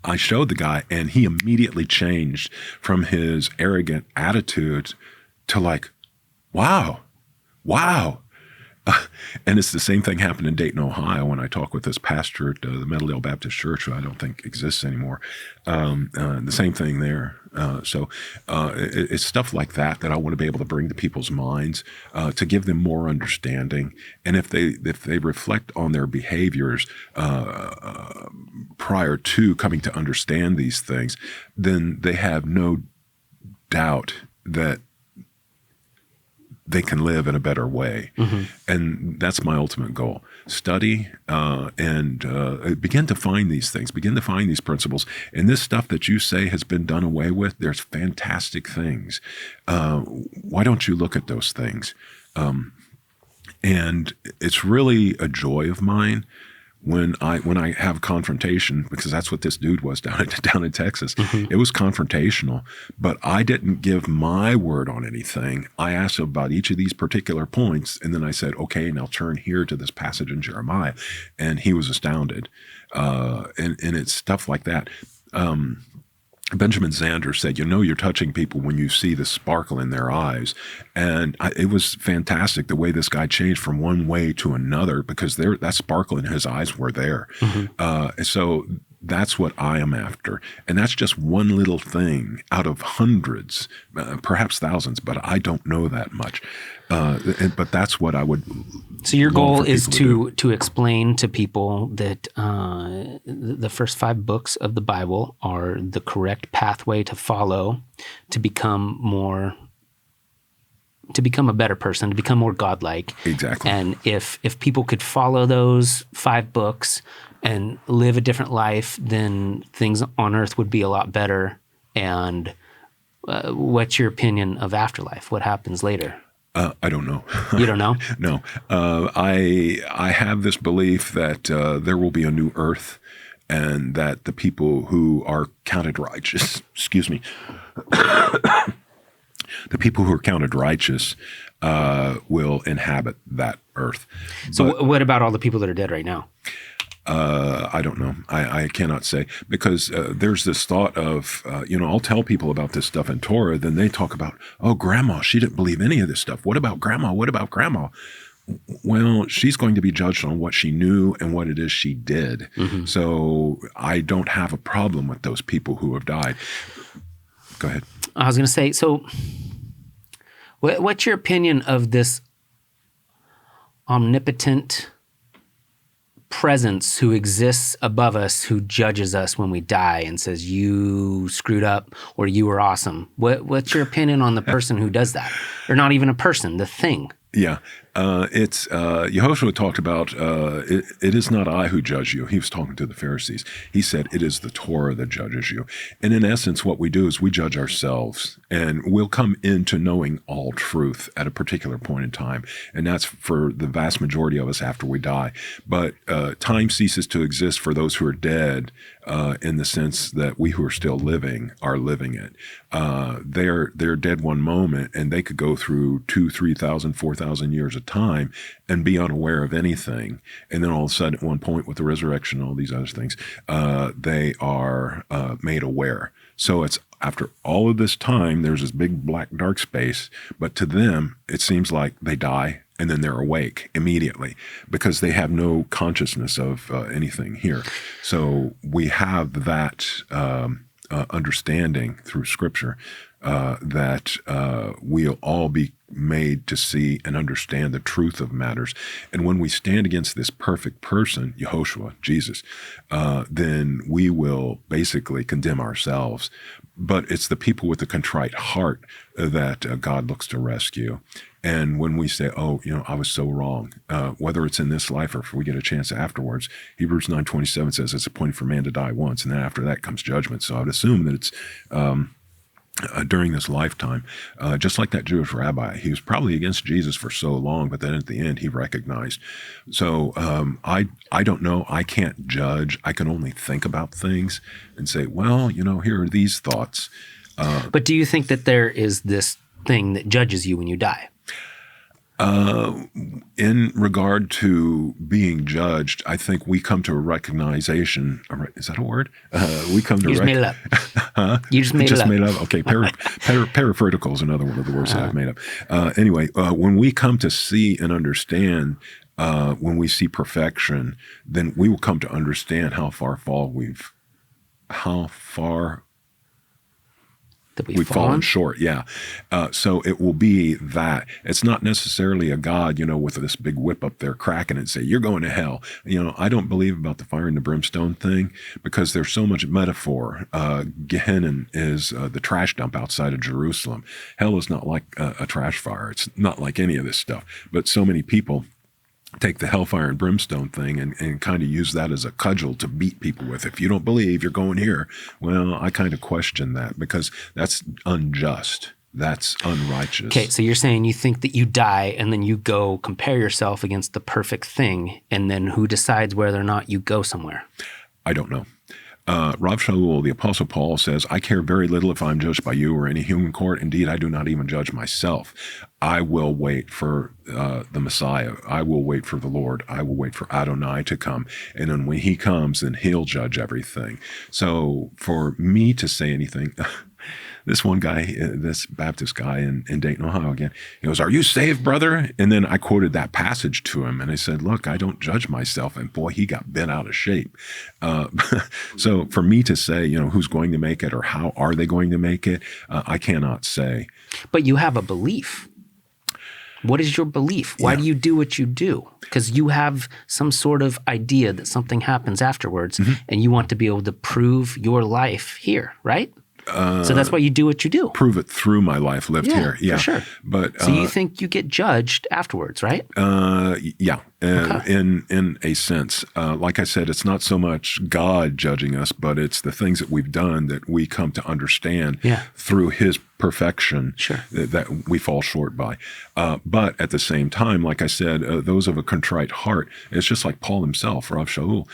[SPEAKER 2] I showed the guy, and he immediately changed from his arrogant attitude to like, wow. And it's the same thing happened in Dayton, Ohio, when I talked with this pastor at the Meadowdale Baptist Church, who I don't think exists anymore. The same thing there. So it's stuff like that I want to be able to bring to people's minds to give them more understanding. And if they reflect on their behaviors prior to coming to understand these things, then they have no doubt that they can live in a better way. Mm-hmm. And that's my ultimate goal. Study and begin to find these things, begin to find these principles. And this stuff that you say has been done away with, there's fantastic things. Why don't you look at those things? And it's really a joy of mine when I have confrontation, because that's what this dude was down in Texas. Mm-hmm. It was confrontational, but I didn't give my word on anything. I asked him about each of these particular points, and then I said, okay, now turn here to this passage in Jeremiah. And he was astounded. And it's stuff like that. Benjamin Zander said, you're touching people when you see the sparkle in their eyes. And it was fantastic the way this guy changed from one way to another, because that sparkle in his eyes were there. Mm-hmm. So that's what I am after. And that's just one little thing out of hundreds, perhaps thousands, but I don't know that much. But that's what I would.
[SPEAKER 1] So your goal is to explain to people that the first 5 books of the Bible are the correct pathway to follow to become a better person, to become more godlike.
[SPEAKER 2] Exactly.
[SPEAKER 1] And if people could follow those 5 books and live a different life, then things on earth would be a lot better. And what's your opinion of afterlife? What happens later?
[SPEAKER 2] I don't know.
[SPEAKER 1] You don't know?
[SPEAKER 2] No. I have this belief that there will be a new earth, and that the people who are counted righteous, the people who are counted righteous will inhabit that earth.
[SPEAKER 1] So what about all the people that are dead right now?
[SPEAKER 2] I don't know. I cannot say, because there's this thought of, I'll tell people about this stuff in Torah, then they talk about, oh, grandma, she didn't believe any of this stuff. What about grandma? What about grandma? Well, she's going to be judged on what she knew and what it is she did. Mm-hmm. So I don't have a problem with those people who have died. Go ahead.
[SPEAKER 1] I was going to say, so what's your opinion of this omnipotent presence who exists above us, who judges us when we die and says, you screwed up or you were awesome? What's your opinion on the person who does that? Or not even a person, the thing?
[SPEAKER 2] Yeah. It's Yehoshua talked about it is not I who judge you. He was talking to the Pharisees. He said it is the Torah that judges you. And in essence, what we do is we judge ourselves, and we'll come into knowing all truth at a particular point in time. And that's for the vast majority of us after we die. But time ceases to exist for those who are dead, in the sense that we who are still living are living it. They're dead one moment, and they could go through 2,000, 3,000, 4,000 years of time and be unaware of anything. And then all of a sudden, at one point with the resurrection and all these other things, they are made aware. So it's after all of this time, there's this big black dark space, but to them, it seems like they die and then they're awake immediately because they have no consciousness of anything here. So we have that understanding through Scripture that we'll all be made to see and understand the truth of matters. And when we stand against this perfect person, Yehoshua, Jesus, then we will basically condemn ourselves. But it's the people with the contrite heart that God looks to rescue. And when we say, oh, I was so wrong, whether it's in this life or if we get a chance afterwards, Hebrews 9:27 says it's appointed for man to die once, and then after that comes judgment. So I would assume that it's during this lifetime, just like that Jewish rabbi. He was probably against Jesus for so long, but then at the end he recognized. So I don't know. I can't judge. I can only think about things and say, well, here are these thoughts.
[SPEAKER 1] But do you think that there is this thing that judges you when you die?
[SPEAKER 2] In regard to being judged, I think we come to a recognition. Is that a word? We come to
[SPEAKER 1] You just made it up.
[SPEAKER 2] Huh?
[SPEAKER 1] You just made it up.
[SPEAKER 2] Okay, parapherical is another one of the words that I've made up. Anyway, when we come to see and understand, when we see perfection, then we will come to understand how far we've fallen short. Yeah. So it will be that. It's not necessarily a God, with this big whip up there cracking and say, you're going to hell. I don't believe about the fire and the brimstone thing because there's so much metaphor. Gehenna is the trash dump outside of Jerusalem. Hell is not like a trash fire. It's not like any of this stuff. But so many people take the hellfire and brimstone thing and kind of use that as a cudgel to beat people with. If you don't believe, you're going here. Well, I kind of question that because that's unjust. That's unrighteous.
[SPEAKER 1] Okay, so you're saying you think that you die and then you go compare yourself against the perfect thing, and then who decides whether or not you go somewhere?
[SPEAKER 2] I don't know. Rav Shaul, the Apostle Paul, says, I care very little if I'm judged by you or any human court. Indeed, I do not even judge myself. I will wait for the Messiah. I will wait for the Lord. I will wait for Adonai to come. And then when he comes, then he'll judge everything. So for me to say anything... This one guy, this Baptist guy in Dayton, Ohio again, he goes, are you saved, brother? And then I quoted that passage to him and I said, look, I don't judge myself. And boy, he got bent out of shape. So for me to say, who's going to make it or how are they going to make it, I cannot say.
[SPEAKER 1] But you have a belief. What is your belief? Why do you do what you do? Because you have some sort of idea that something happens afterwards and you want to be able to prove your life here, right? So that's why you do what you do.
[SPEAKER 2] Prove it through my life lived here. Yeah,
[SPEAKER 1] for sure.
[SPEAKER 2] But
[SPEAKER 1] so you think you get judged afterwards, right?
[SPEAKER 2] Yeah. In a sense, like I said, it's not so much God judging us, but it's the things that we've done that we come to understand through his perfection that we fall short by. But at the same time, like I said, those of a contrite heart, it's just like Paul himself, Rav Shaul,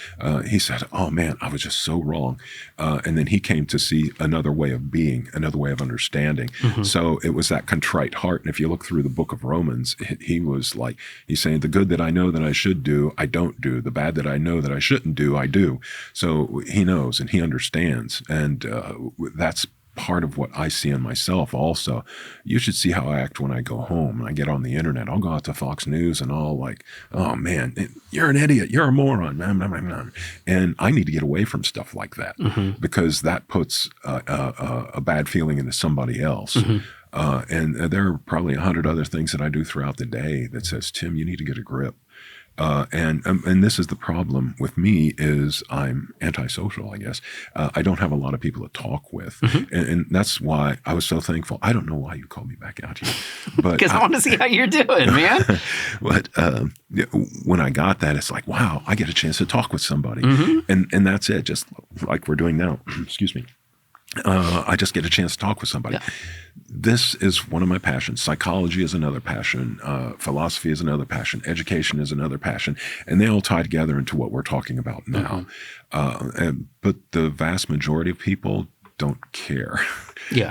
[SPEAKER 2] he said, oh man, I was just so wrong. And then he came to see another way of being, another way of understanding. So it was that contrite heart. And if you look through the book of Romans, he was like, he's saying the good that I know that I should do, I don't do. The bad that I know that I shouldn't do, I do. So he knows and he understands. And that's part of what I see in myself also. You should see how I act when I go home and I get on the internet. I'll go out to Fox News and I'll like, oh man, you're an idiot. You're a moron. And I need to get away from stuff like that because that puts a bad feeling into somebody else. And there are probably 100 other things that I do throughout the day that says, Tim, you need to get a grip. And this is the problem with me is I'm antisocial, I guess. I don't have a lot of people to talk with. And that's why I was so thankful. I don't know why you called me back out here. Because
[SPEAKER 1] I want to see how you're doing, man.
[SPEAKER 2] But when I got that, it's like, wow, I get a chance to talk with somebody. And that's it, just like we're doing now. Excuse me. I just get a chance to talk with somebody. This is one of my passions. Psychology is another passion. Philosophy is another passion. Education is another passion. And they all tie together into what we're talking about now. But the vast majority of people don't care.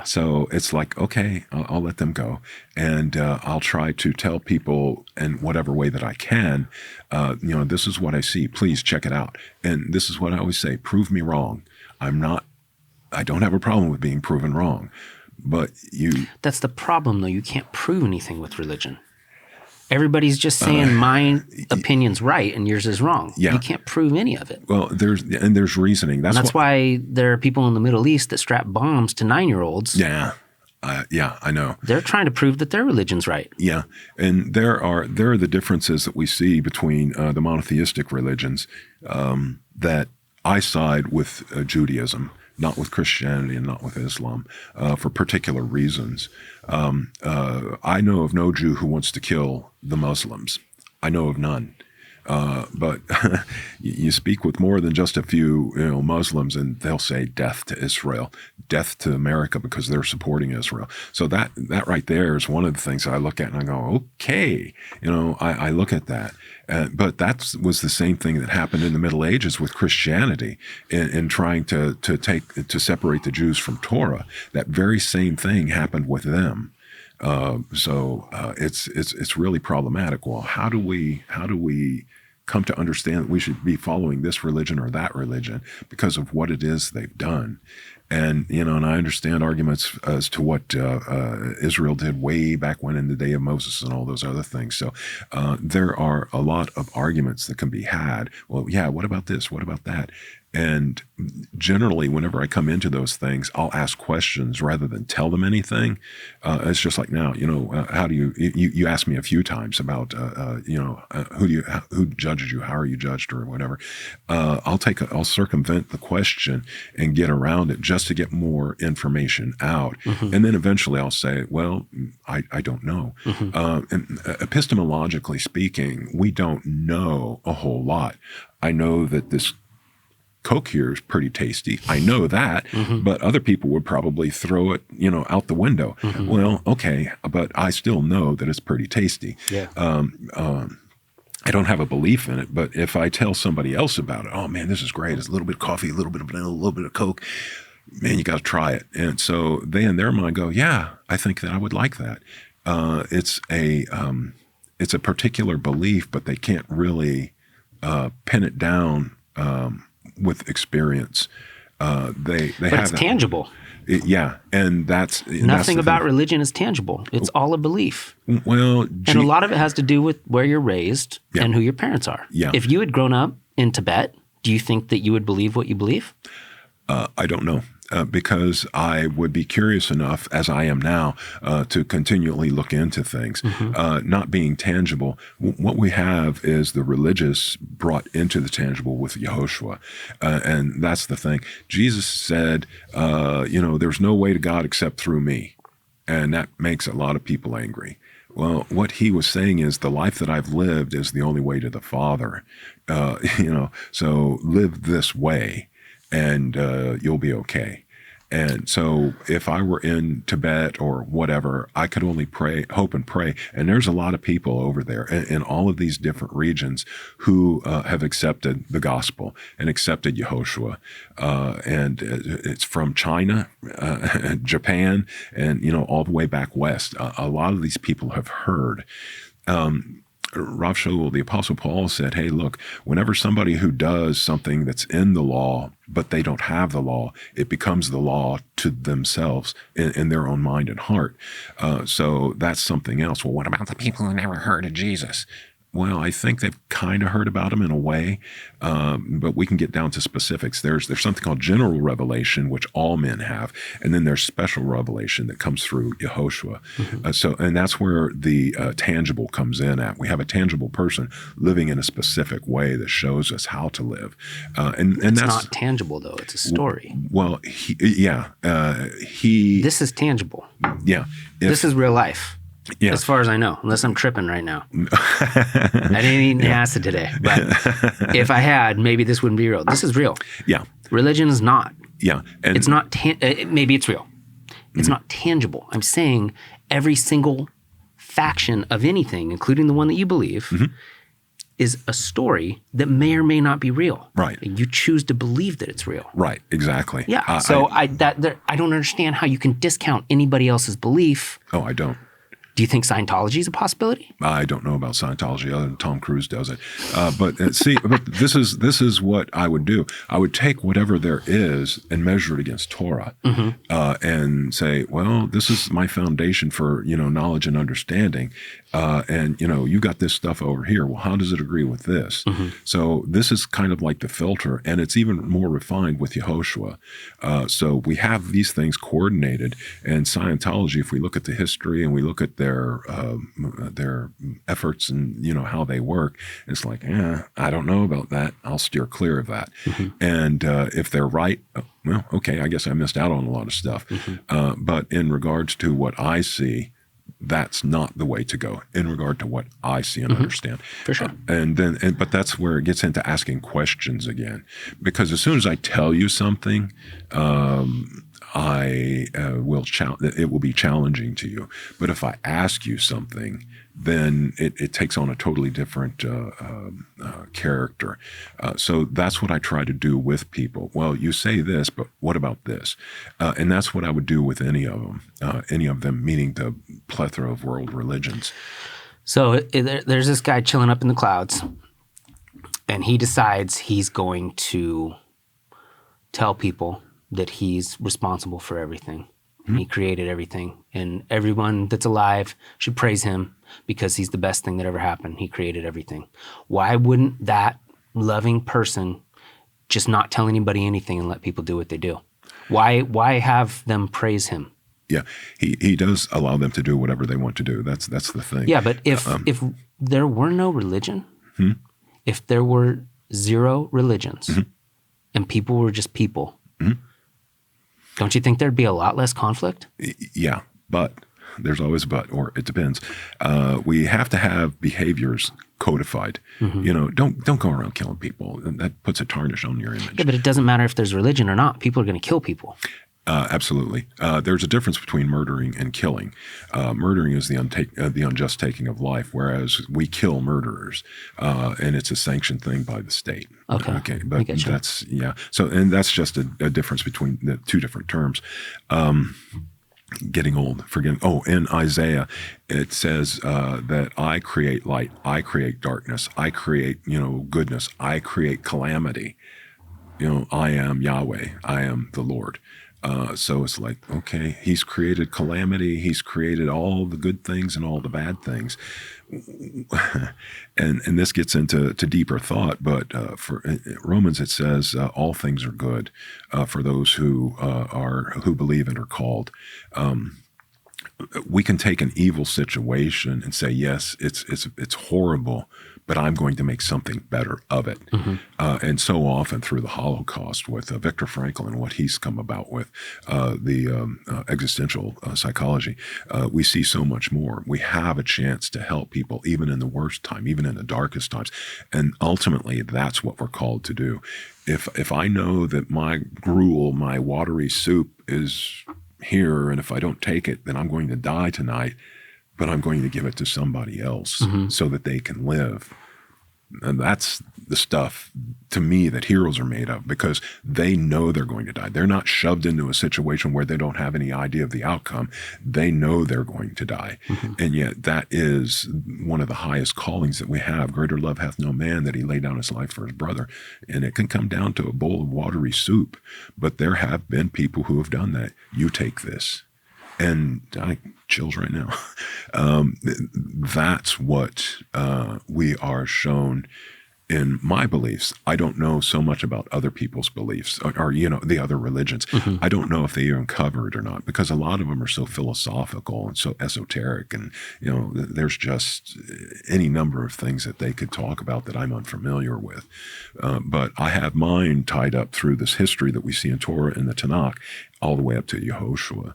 [SPEAKER 2] So it's like, okay, I'll let them go. And I'll try to tell people in whatever way that I can, this is what I see. Please check it out. And this is what I always say, prove me wrong. I don't have a problem with being proven wrong, but
[SPEAKER 1] That's the problem, though. You can't prove anything with religion. Everybody's just saying my opinion's right and yours is wrong. You can't prove any of it.
[SPEAKER 2] Well, there's reasoning.
[SPEAKER 1] That's why there are people in the Middle East that strap bombs to 9-year-olds.
[SPEAKER 2] I know.
[SPEAKER 1] They're trying to prove that their religion's right.
[SPEAKER 2] And there are the differences that we see between the monotheistic religions that I side with Judaism, not with Christianity and not with Islam, for particular reasons. I know of no Jew who wants to kill the Muslims. I know of none. But you speak with more than just a few, Muslims, and they'll say death to Israel, death to America, because they're supporting Israel. So that right there is one of the things I look at and I go, okay, I look at that. But that was the same thing that happened in the Middle Ages with Christianity in trying to separate the Jews from Torah. That very same thing happened with them. So it's really problematic. Well, how do we come to understand that we should be following this religion or that religion because of what it is they've done? And, and I understand arguments as to what Israel did way back when in the day of Moses and all those other things. So there are a lot of arguments that can be had. Well, yeah, what about this? What about that? And generally, whenever I come into those things, I'll ask questions rather than tell them anything. It's just like now, how do you asked me a few times about, who judges you? How are you judged or whatever? I'll circumvent the question and get around it just to get more information out. Mm-hmm. And then eventually I'll say, well, I don't know. Mm-hmm. And epistemologically speaking, we don't know a whole lot. I know that this Coke here is pretty tasty. I know that, mm-hmm. but other people would probably throw it, out the window. Mm-hmm. Well, okay, but I still know that it's pretty tasty. Yeah. I don't have a belief in it, but if I tell somebody else about it, oh man, this is great. It's a little bit of coffee, a little bit of vanilla, a little bit of Coke. Man, you got to try it. And so they in their mind go, yeah, I think that I would like that. It's a particular belief, but they can't really pin it down with experience. But
[SPEAKER 1] it's tangible.
[SPEAKER 2] And that's
[SPEAKER 1] nothing about religion is tangible. It's all a belief.
[SPEAKER 2] Well,
[SPEAKER 1] and a lot of it has to do with where you're raised and who your parents are. Yeah. If you had grown up in Tibet, do you think that you would believe what you believe?
[SPEAKER 2] I don't know. Because I would be curious enough, as I am now, to continually look into things. Mm-hmm. Not being tangible, what we have is the religious brought into the tangible with Yehoshua. And that's the thing. Jesus said, there's no way to God except through me. And that makes a lot of people angry. Well, what he was saying is the life that I've lived is the only way to the Father. So live this way. And you'll be okay. And so if I were in Tibet or whatever, I could only pray, hope and pray. And there's a lot of people over there in all of these different regions who have accepted the gospel and accepted Yehoshua. And it's from China, Japan, and, all the way back west. A lot of these people have heard. Rav Shaul, the Apostle Paul said, hey, look, whenever somebody who does something that's in the law, but they don't have the law, it becomes the law to themselves in their own mind and heart. So that's something else. Well, what about the people who never heard of Jesus? Well, I think they've kind of heard about him in a way, but we can get down to specifics. There's something called general revelation, which all men have, and then there's special revelation that comes through Yehoshua. Mm-hmm. And that's where the tangible comes in at. We have a tangible person living in a specific way that shows us how to live. And
[SPEAKER 1] it's
[SPEAKER 2] that's
[SPEAKER 1] not tangible, though. It's a story.
[SPEAKER 2] Well,
[SPEAKER 1] This is tangible.
[SPEAKER 2] Yeah.
[SPEAKER 1] This is real life. Yeah. As far as I know, unless I'm tripping right now. I didn't eat any acid today, but if I had, maybe this wouldn't be real. This is real.
[SPEAKER 2] Yeah.
[SPEAKER 1] Religion is not.
[SPEAKER 2] Yeah. And
[SPEAKER 1] it's not, maybe it's real. It's mm-hmm. not tangible. I'm saying every single faction of anything, including the one that you believe, mm-hmm. is a story that may or may not be real.
[SPEAKER 2] Right.
[SPEAKER 1] You choose to believe that it's real.
[SPEAKER 2] Right. Exactly.
[SPEAKER 1] Yeah. I don't understand how you can discount anybody else's belief.
[SPEAKER 2] Oh, I don't.
[SPEAKER 1] Do you think Scientology is a possibility?
[SPEAKER 2] I don't know about Scientology other than Tom Cruise does it. But this is what I would do. I would take whatever there is and measure it against Torah, mm-hmm. And say, well, this is my foundation for, knowledge and understanding. And, you got this stuff over here. Well, how does it agree with this? Mm-hmm. So this is kind of like the filter, and it's even more refined with Yehoshua. So we have these things coordinated, and Scientology, if we look at the history and we look at their efforts and how they work, it's like, I don't know about that. I'll steer clear of that. Mm-hmm. And if they're right, well, okay, I guess I missed out on a lot of stuff. Mm-hmm. But in regards to what I see, that's not the way to go in regard to what I see and understand.
[SPEAKER 1] For sure.
[SPEAKER 2] But that's where it gets into asking questions again, because as soon as I tell you something, it will be challenging to you. But if I ask you something, then it takes on a totally different character. So that's what I try to do with people. Well, you say this, but what about this? And that's what I would do with any of them, meaning the plethora of world religions.
[SPEAKER 1] So there's this guy chilling up in the clouds, and he decides he's going to tell people that he's responsible for everything. And he created everything. And everyone that's alive should praise him because he's the best thing that ever happened. He created everything. Why wouldn't that loving person just not tell anybody anything and let people do what they do? Why have them praise him?
[SPEAKER 2] Yeah, he does allow them to do whatever they want to do. That's the thing.
[SPEAKER 1] Yeah, but if there were no religion, if there were zero religions and people were just people, don't you think there'd be a lot less conflict?
[SPEAKER 2] Yeah, but there's always a but, or it depends. We have to have behaviors codified. Don't go around killing people. That puts a tarnish on your image.
[SPEAKER 1] Yeah, but it doesn't matter if there's religion or not. People are going to kill people.
[SPEAKER 2] Absolutely. There's a difference between murdering and killing. Murdering is the unjust taking of life, whereas we kill murderers, and it's a sanctioned thing by the state.
[SPEAKER 1] Okay.
[SPEAKER 2] But that's, yeah. So, and that's just a difference between the two different terms. Getting old, forgetting. Oh, in Isaiah, it says that I create light, I create darkness, I create, goodness, I create calamity. I am Yahweh, I am the Lord. So it's like, okay, he's created calamity. He's created all the good things and all the bad things. and this gets into deeper thought, but for Romans, it says all things are good for those who believe and are called. We can take an evil situation and say, yes, it's horrible, but I'm going to make something better of it. And so often through the Holocaust with Viktor Frankl and what he's come about with the existential psychology, we see so much more. We have a chance to help people even in the worst time, even in the darkest times. And ultimately, that's what we're called to do. If I know that my gruel, my watery soup is here, and if I don't take it, then I'm going to die tonight, but I'm going to give it to somebody else so that they can live. And that's the stuff, to me, that heroes are made of, because they know they're going to die. They're not shoved into a situation where they don't have any idea of the outcome. They know they're going to die. And yet that is one of the highest callings that we have. Greater love hath no man that he lay down his life for his brother. And it can come down to a bowl of watery soup. But there have been people who have done that. You take this. And I chills right now. That's what we are shown in my beliefs. I don't know so much about other people's beliefs or the other religions. I don't know if they even cover it or not, because a lot of them are so philosophical and so esoteric, and there's just any number of things that they could talk about that I'm unfamiliar with. But I have mine tied up through this history that we see in Torah and the Tanakh, all the way up to Yehoshua.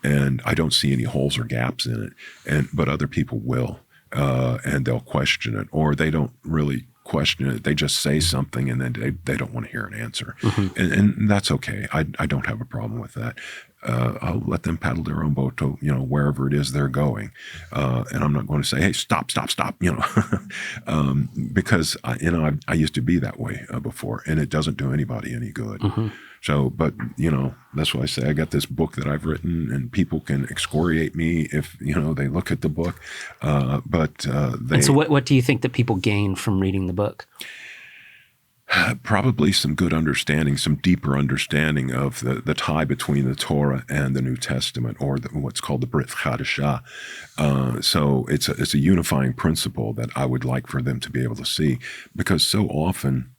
[SPEAKER 2] And I don't see any holes or gaps in it. But other people will, and they'll question it, or they don't really question it. They just say something and then they don't want to hear an answer. And that's okay. I don't have a problem with that. I'll let them paddle their own boat to, wherever it is they're going. And I'm not going to say, hey, stop, because I used to be that way before, and it doesn't do anybody any good. So, but, that's why I say I got this book that I've written, and people can excoriate me if, they look at the book. And
[SPEAKER 1] so what do you think that people gain from reading the book?
[SPEAKER 2] Probably some good understanding, some deeper understanding of the tie between the Torah and the New Testament, or what's called the Brit Chadashah. So it's a unifying principle that I would like for them to be able to see, because so often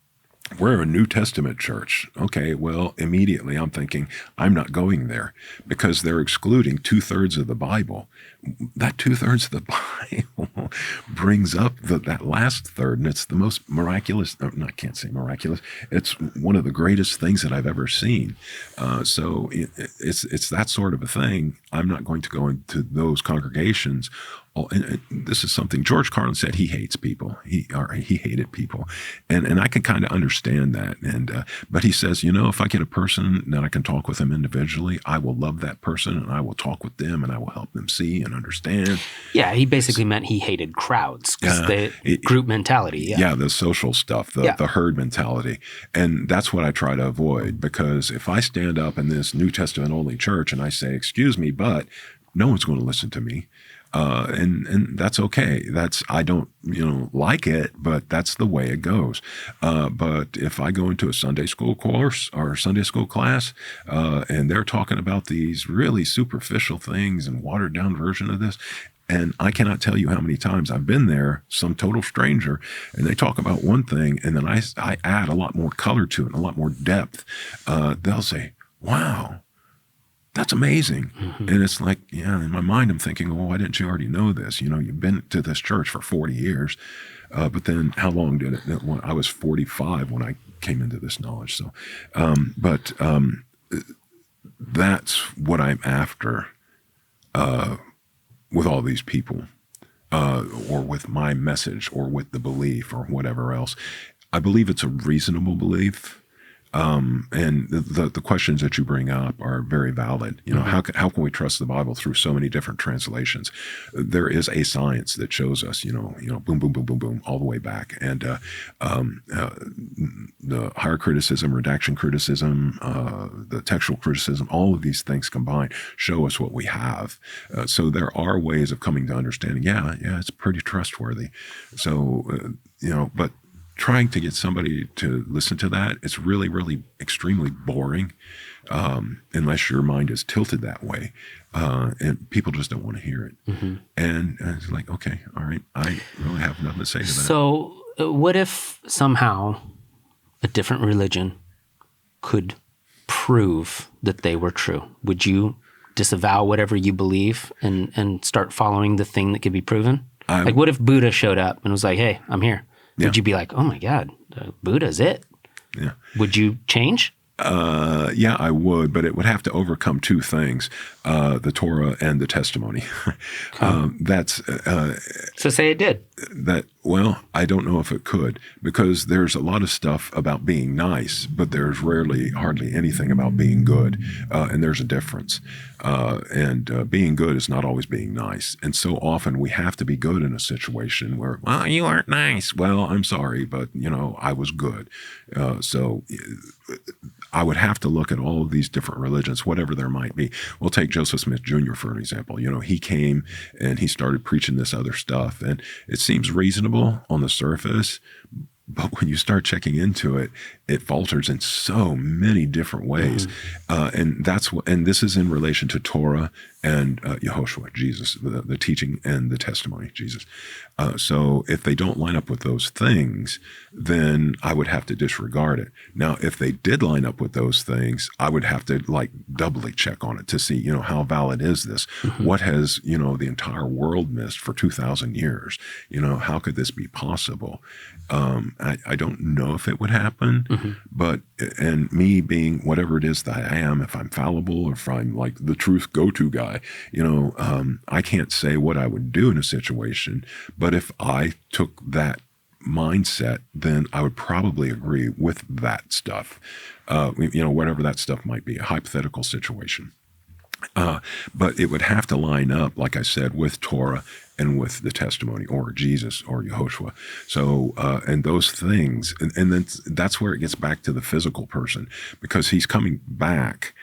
[SPEAKER 2] we're a New Testament church. Okay, well, immediately I'm thinking, I'm not going there because they're excluding 2/3 of the Bible. That 2/3 of the Bible brings up that last third, and it's the most miraculous, I can't say miraculous, it's one of the greatest things that I've ever seen. So it's that sort of a thing. I'm not going to go into those congregations. And this is something George Carlin said. He hates people. He hated people, and I can kind of understand that. And but he says, if I get a person that I can talk with them individually, I will love that person, and I will talk with them, and I will help them see and understand.
[SPEAKER 1] Yeah, he basically meant he hated crowds, the group mentality.
[SPEAKER 2] Yeah, the social stuff, the herd mentality, and that's what I try to avoid. Because if I stand up in this New Testament only church and I say, "Excuse me, but," no one's going to listen to me. And that's okay. I don't, like it, but that's the way it goes. But if I go into a Sunday school course or a Sunday school class, and they're talking about these really superficial things and watered down version of this, and I cannot tell you how many times I've been there, some total stranger, and they talk about one thing, and then I add a lot more color to it, and a lot more depth. They'll say, "Wow, that's amazing." Mm-hmm. And it's like, in my mind, I'm thinking, well, why didn't you already know this? You've been to this church for 40 years. But then how long did it? I was 45 when I came into this knowledge. So, that's what I'm after with all these people, or with my message, or with the belief, or whatever else. I believe it's a reasonable belief. And the questions that you bring up are very valid. Mm-hmm. How can we trust the Bible through so many different translations? There is a science that shows us, boom, boom, boom, boom, boom, all the way back. And the higher criticism, redaction criticism, the textual criticism, all of these things combined show us what we have. So there are ways of coming to understanding. Yeah, it's pretty trustworthy. So, but trying to get somebody to listen to that, it's really, really extremely boring, unless your mind is tilted that way. And people just don't want to hear it. Mm-hmm. And it's like, okay, all right, I really have nothing to say to that.
[SPEAKER 1] So what if somehow a different religion could prove that they were true? Would you disavow whatever you believe and start following the thing that could be proven? Like, what if Buddha showed up and was like, "Hey, I'm here"? Would you be like, "Oh my God, Buddha's it"? Yeah. Would you change?
[SPEAKER 2] Yeah, I would, but it would have to overcome two things: the Torah and the testimony.
[SPEAKER 1] So say it did.
[SPEAKER 2] Well, I don't know if it could, because there's a lot of stuff about being nice, but there's hardly anything about being good, and there's a difference. And being good is not always being nice. And so often we have to be good in a situation where, well, you aren't nice. Well, I'm sorry, but, I was good. So I would have to look at all of these different religions, whatever there might be. We'll take Joseph Smith Jr., for an example. He came and he started preaching this other stuff, and it seems reasonable on the surface, but when you start checking into it, it falters in so many different ways. Mm-hmm. And this is in relation to Torah and Yehoshua, Jesus, the teaching and the testimony, Jesus. So if they don't line up with those things, then I would have to disregard it. Now, if they did line up with those things, I would have to doubly check on it to see, how valid is this? Mm-hmm. What has, the entire world missed for 2,000 years? How could this be possible? I don't know if it would happen, mm-hmm. but, and me being whatever it is that I am, if I'm fallible or if I'm like the truth go-to guy, I can't say what I would do in a situation, but if I took that mindset, then I would probably agree with that stuff, whatever that stuff might be, a hypothetical situation. But it would have to line up, like I said, with Torah and with the testimony, or Jesus, or Yehoshua. So, and those things, and then that's where it gets back to the physical person, because he's coming back.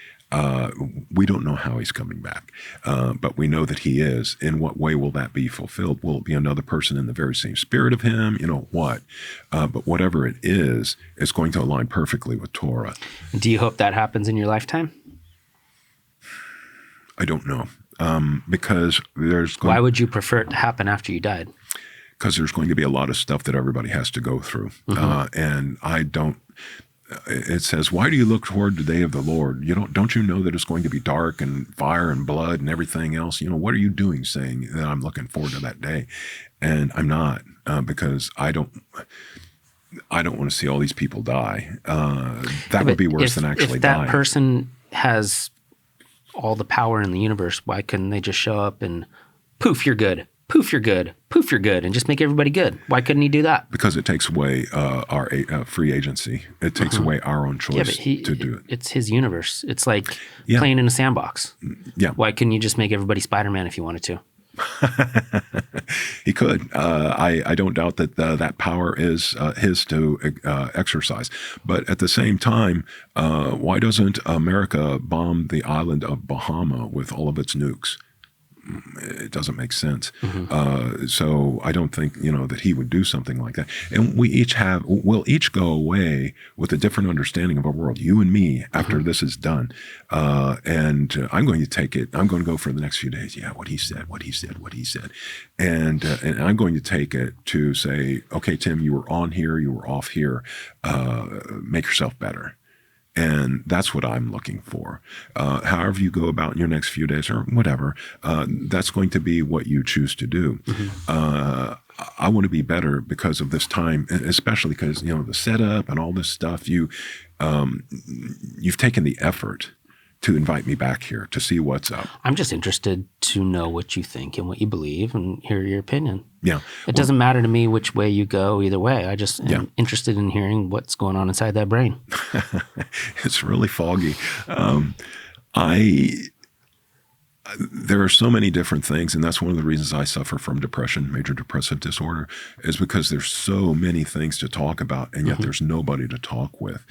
[SPEAKER 2] We don't know how he's coming back, but we know that he is. In what way will that be fulfilled? Will it be another person in the very same spirit of him? What? But whatever it is, it's going to align perfectly with Torah.
[SPEAKER 1] Do you hope that happens in your lifetime?
[SPEAKER 2] I don't know, because there's...
[SPEAKER 1] Why would you prefer it to happen after you died?
[SPEAKER 2] because there's going to be a lot of stuff that everybody has to go through. And I don't, it says, why do you look toward the day of the Lord? Don't you know that it's going to be dark and fire and blood and everything else? What are you doing saying that I'm looking forward to that day? And I'm not, because I don't want to see all these people die. That would be worse than actually
[SPEAKER 1] if that
[SPEAKER 2] dying.
[SPEAKER 1] person has all the power in the universe, why couldn't they just show up and poof, you're good, poof, you're good, poof, you're good, and just make everybody good? Why couldn't he do that?
[SPEAKER 2] Because it takes away our free agency. It takes away our own choice to do it.
[SPEAKER 1] It's his universe. It's like playing in a sandbox.
[SPEAKER 2] Yeah.
[SPEAKER 1] Why couldn't you just make everybody Spider-Man if you wanted to?
[SPEAKER 2] He could. I don't doubt that that power is his to exercise. But at the same time, why doesn't America bomb the island of Bahama with all of its nukes? It doesn't make sense. So I don't think, that he would do something like that. And we'll each go away with a different understanding of our world, you and me, after this is done. And I'm going to take it. I'm going to go for the next few days. Yeah, what he said. And I'm going to take it to say, okay, Tim, you were on here, you were off here. Make yourself better. And that's what I'm looking for. However you go about in your next few days or whatever, that's going to be what you choose to do. I want to be better because of this time, especially because, the setup and all this stuff, you've taken the effort to invite me back here to see what's up.
[SPEAKER 1] I'm just interested to know what you think and what you believe and hear your opinion.
[SPEAKER 2] Yeah.
[SPEAKER 1] It doesn't matter to me which way you go either way. I just am interested in hearing what's going on inside that brain.
[SPEAKER 2] It's really foggy. There are so many different things, and that's one of the reasons I suffer from depression, major depressive disorder, is because there's so many things to talk about, and yet there's nobody to talk with.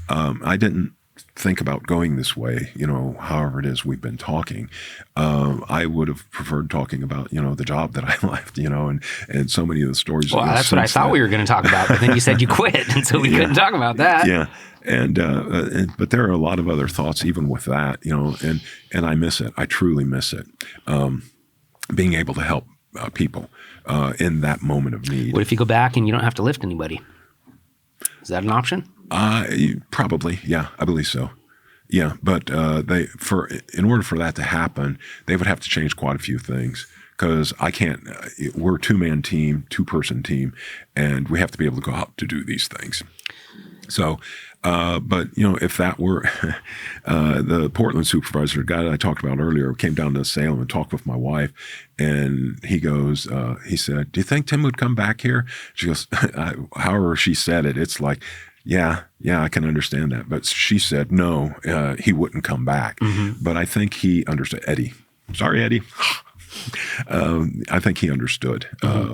[SPEAKER 2] I didn't think about going this way, however it is we've been talking. I would have preferred talking about, the job that I left, and so many of the stories.
[SPEAKER 1] Well, that's what I thought we were going to talk about, but then you said you quit, and so we couldn't talk about that.
[SPEAKER 2] Yeah. But there are a lot of other thoughts even with that, and I miss it. I truly miss it. Being able to help people in that moment of need.
[SPEAKER 1] What if you go back and you don't have to lift anybody? Is that an option?
[SPEAKER 2] Probably, yeah, I believe so. Yeah, but in order for that to happen, they would have to change quite a few things because I can't. We're a two-person team, and we have to be able to go out to do these things. So, but if that were the Portland supervisor, the guy that I talked about earlier, came down to Salem and talked with my wife, and he goes, he said, "Do you think Tim would come back here?" She goes, however she said it, it's like, yeah, I can understand that. But she said, no, he wouldn't come back. But I think he understood. Eddie. Sorry, Eddie. I think he understood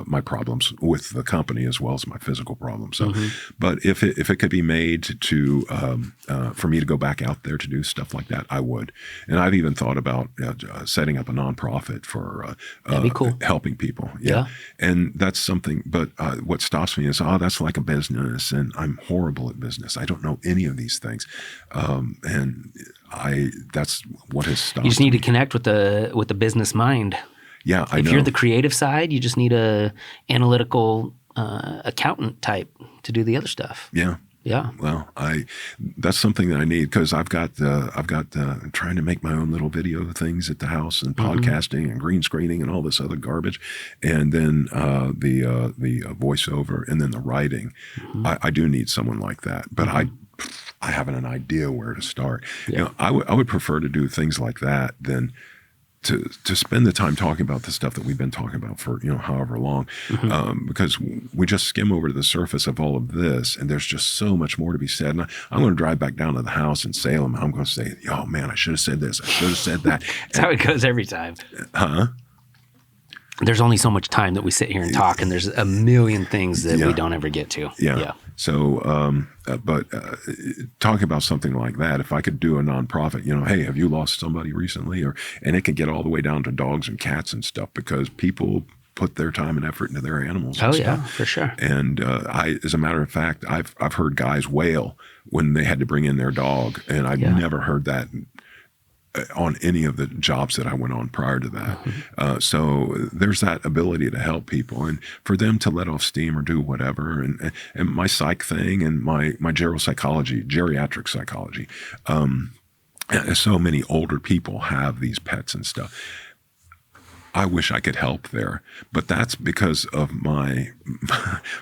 [SPEAKER 2] my problems with the company as well as my physical problems. So, but if it could be made to for me to go back out there to do stuff like that, I would. And I've even thought about setting up a nonprofit for
[SPEAKER 1] that'd be cool.
[SPEAKER 2] Helping people. Yeah, and that's something. But what stops me is, that's like a business, and I'm horrible at business. I don't know any of these things, and that's what has stopped.
[SPEAKER 1] You just need to connect with the business mind.
[SPEAKER 2] Yeah, I know.
[SPEAKER 1] If you're the creative side, you just need a analytical accountant type to do the other stuff.
[SPEAKER 2] Yeah.
[SPEAKER 1] Yeah.
[SPEAKER 2] Well, that's something that I need because I've got trying to make my own little video things at the house and podcasting and green screening and all this other garbage, and then the voiceover and then the writing. I do need someone like that, but I haven't an idea where to start.
[SPEAKER 1] Yeah.
[SPEAKER 2] I would prefer to do things like that than to spend the time talking about the stuff that we've been talking about for however long, because we just skim over the surface of all of this, and there's just so much more to be said. And I'm going to drive back down to the house in Salem. I'm going to say, "Oh man, I should have said this. I should have said that."
[SPEAKER 1] That's how it goes every time.
[SPEAKER 2] Huh?
[SPEAKER 1] There's only so much time that we sit here and talk, and there's a million things that we don't ever get to.
[SPEAKER 2] Yeah. So, but talking about something like that, if I could do a nonprofit, hey, have you lost somebody recently? And it can get all the way down to dogs and cats and stuff because people put their time and effort into their animals.
[SPEAKER 1] Oh, yeah, for sure.
[SPEAKER 2] And as a matter of fact, I've heard guys wail when they had to bring in their dog, and I've never heard that on any of the jobs that I went on prior to that. So there's that ability to help people, and for them to let off steam or do whatever. And my psych thing and my geriatric psychology. So many older people have these pets and stuff. I wish I could help there, but that's because of my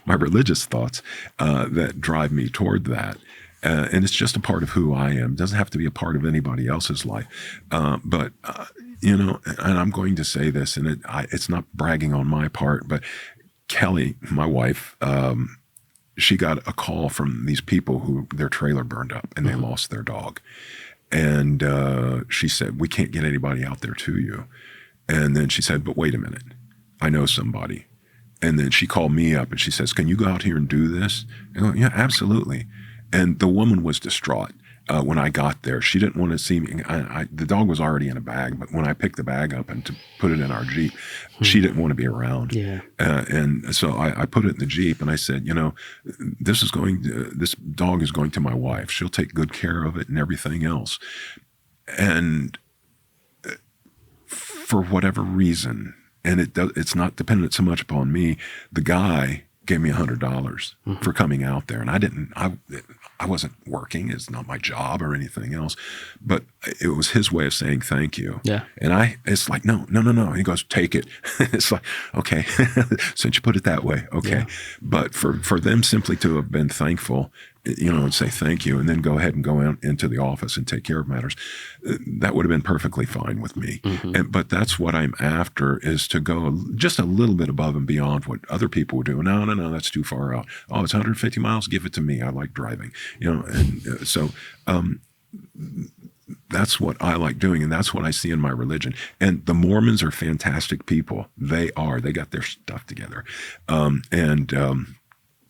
[SPEAKER 2] religious thoughts that drive me toward that. And it's just a part of who I am. It doesn't have to be a part of anybody else's life. But and I'm going to say this, and it's not bragging on my part, but Kelly, my wife, she got a call from these people who their trailer burned up and they lost their dog. And she said, we can't get anybody out there to you. And then she said, but wait a minute, I know somebody. And then she called me up and she says, can you go out here and do this? And I go, yeah, absolutely. And the woman was distraught when I got there. She didn't want to see me. The dog was already in a bag, but when I picked the bag up and to put it in our Jeep, she didn't want to be around. Yeah. And so I put it in the Jeep and I said, this dog is going to my wife. She'll take good care of it and everything else. And for whatever reason, and it's not dependent so much upon me, the guy gave me $100 for coming out there. And I wasn't working. It's not my job or anything else, but it was his way of saying thank you. Yeah. And it's like, no. He goes, take it. It's like, okay, since you put it that way. Okay. Yeah. But for them simply to have been thankful, and say thank you, and then go ahead and go out into the office and take care of matters, that would have been perfectly fine with me. But that's what I'm after, is to go just a little bit above and beyond what other people would do. No, that's too far out. Oh, it's 150 miles? Give it to me. I like driving. And so that's what I like doing, and that's what I see in my religion. And the Mormons are fantastic people. They got their stuff together.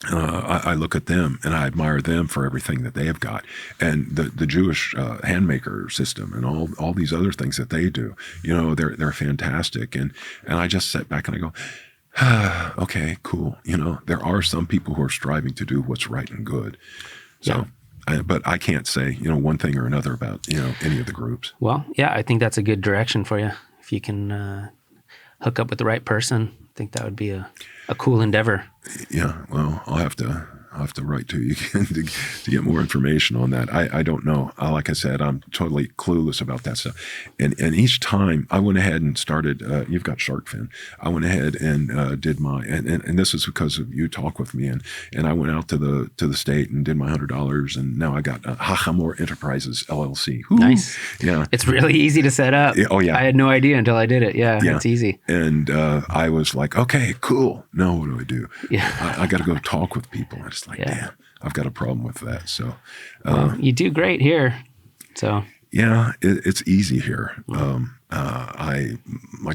[SPEAKER 2] I look at them and I admire them for everything that they have got, and the Jewish handmaker system and all these other things that they do. They're fantastic, and I just sit back and I go, okay, cool. There are some people who are striving to do what's right and good. So, but I can't say one thing or another about any of the groups.
[SPEAKER 1] Well, yeah, I think that's a good direction for you. If you can hook up with the right person, I think that would be a cool endeavor.
[SPEAKER 2] Yeah, well, I'll have to write to you again to get more information on that. I don't know. Like I said, I'm totally clueless about that stuff. And each time I went ahead and started, you've got shark fin. I went ahead and did and this is because of you talk with me, and I went out to the state and did my $100, and now I got Hachamor Enterprises LLC. Ooh,
[SPEAKER 1] nice. Yeah. It's really easy to set up.
[SPEAKER 2] Oh yeah.
[SPEAKER 1] I had no idea until I did it. Yeah. It's easy.
[SPEAKER 2] And I was like, okay, cool. Now what do I do? Yeah. I got to go talk with people. I just like, damn, I've got a problem with that. So,
[SPEAKER 1] well, you do great here. So,
[SPEAKER 2] yeah, it's easy here. Like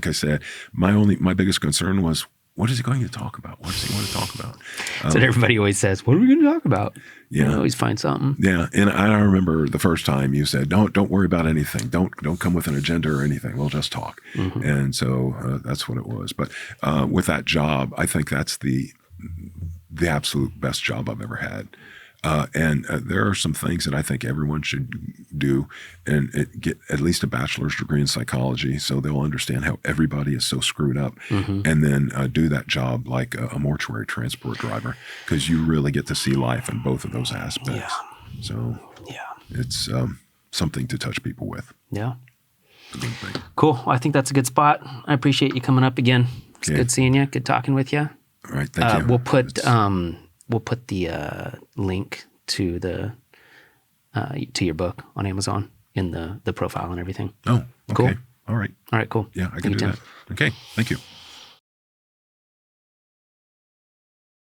[SPEAKER 2] I said, my biggest concern was, what is he going to talk about? What does he want to talk about?
[SPEAKER 1] That's what everybody always says. What are we going to talk about? Yeah, you always find something.
[SPEAKER 2] Yeah, and I remember the first time you said, "Don't worry about anything. Don't come with an agenda or anything. We'll just talk." And so that's what it was. But with that job, I think that's the absolute best job I've ever had. And there are some things that I think everyone should do and get at least a bachelor's degree in psychology, so they'll understand how everybody is so screwed up, and then do that job like a mortuary transport driver, because you really get to see life in both of those aspects. Yeah. So it's something to touch people with.
[SPEAKER 1] Yeah. Cool. Well, I think that's a good spot. I appreciate you coming up again. It's good seeing you. Good talking with you.
[SPEAKER 2] All right. Thank you.
[SPEAKER 1] We'll put the link to to your book on Amazon in the profile and everything.
[SPEAKER 2] Oh, okay.
[SPEAKER 1] Cool.
[SPEAKER 2] All right.
[SPEAKER 1] All right, cool.
[SPEAKER 2] Yeah, I can do that. Okay, thank you.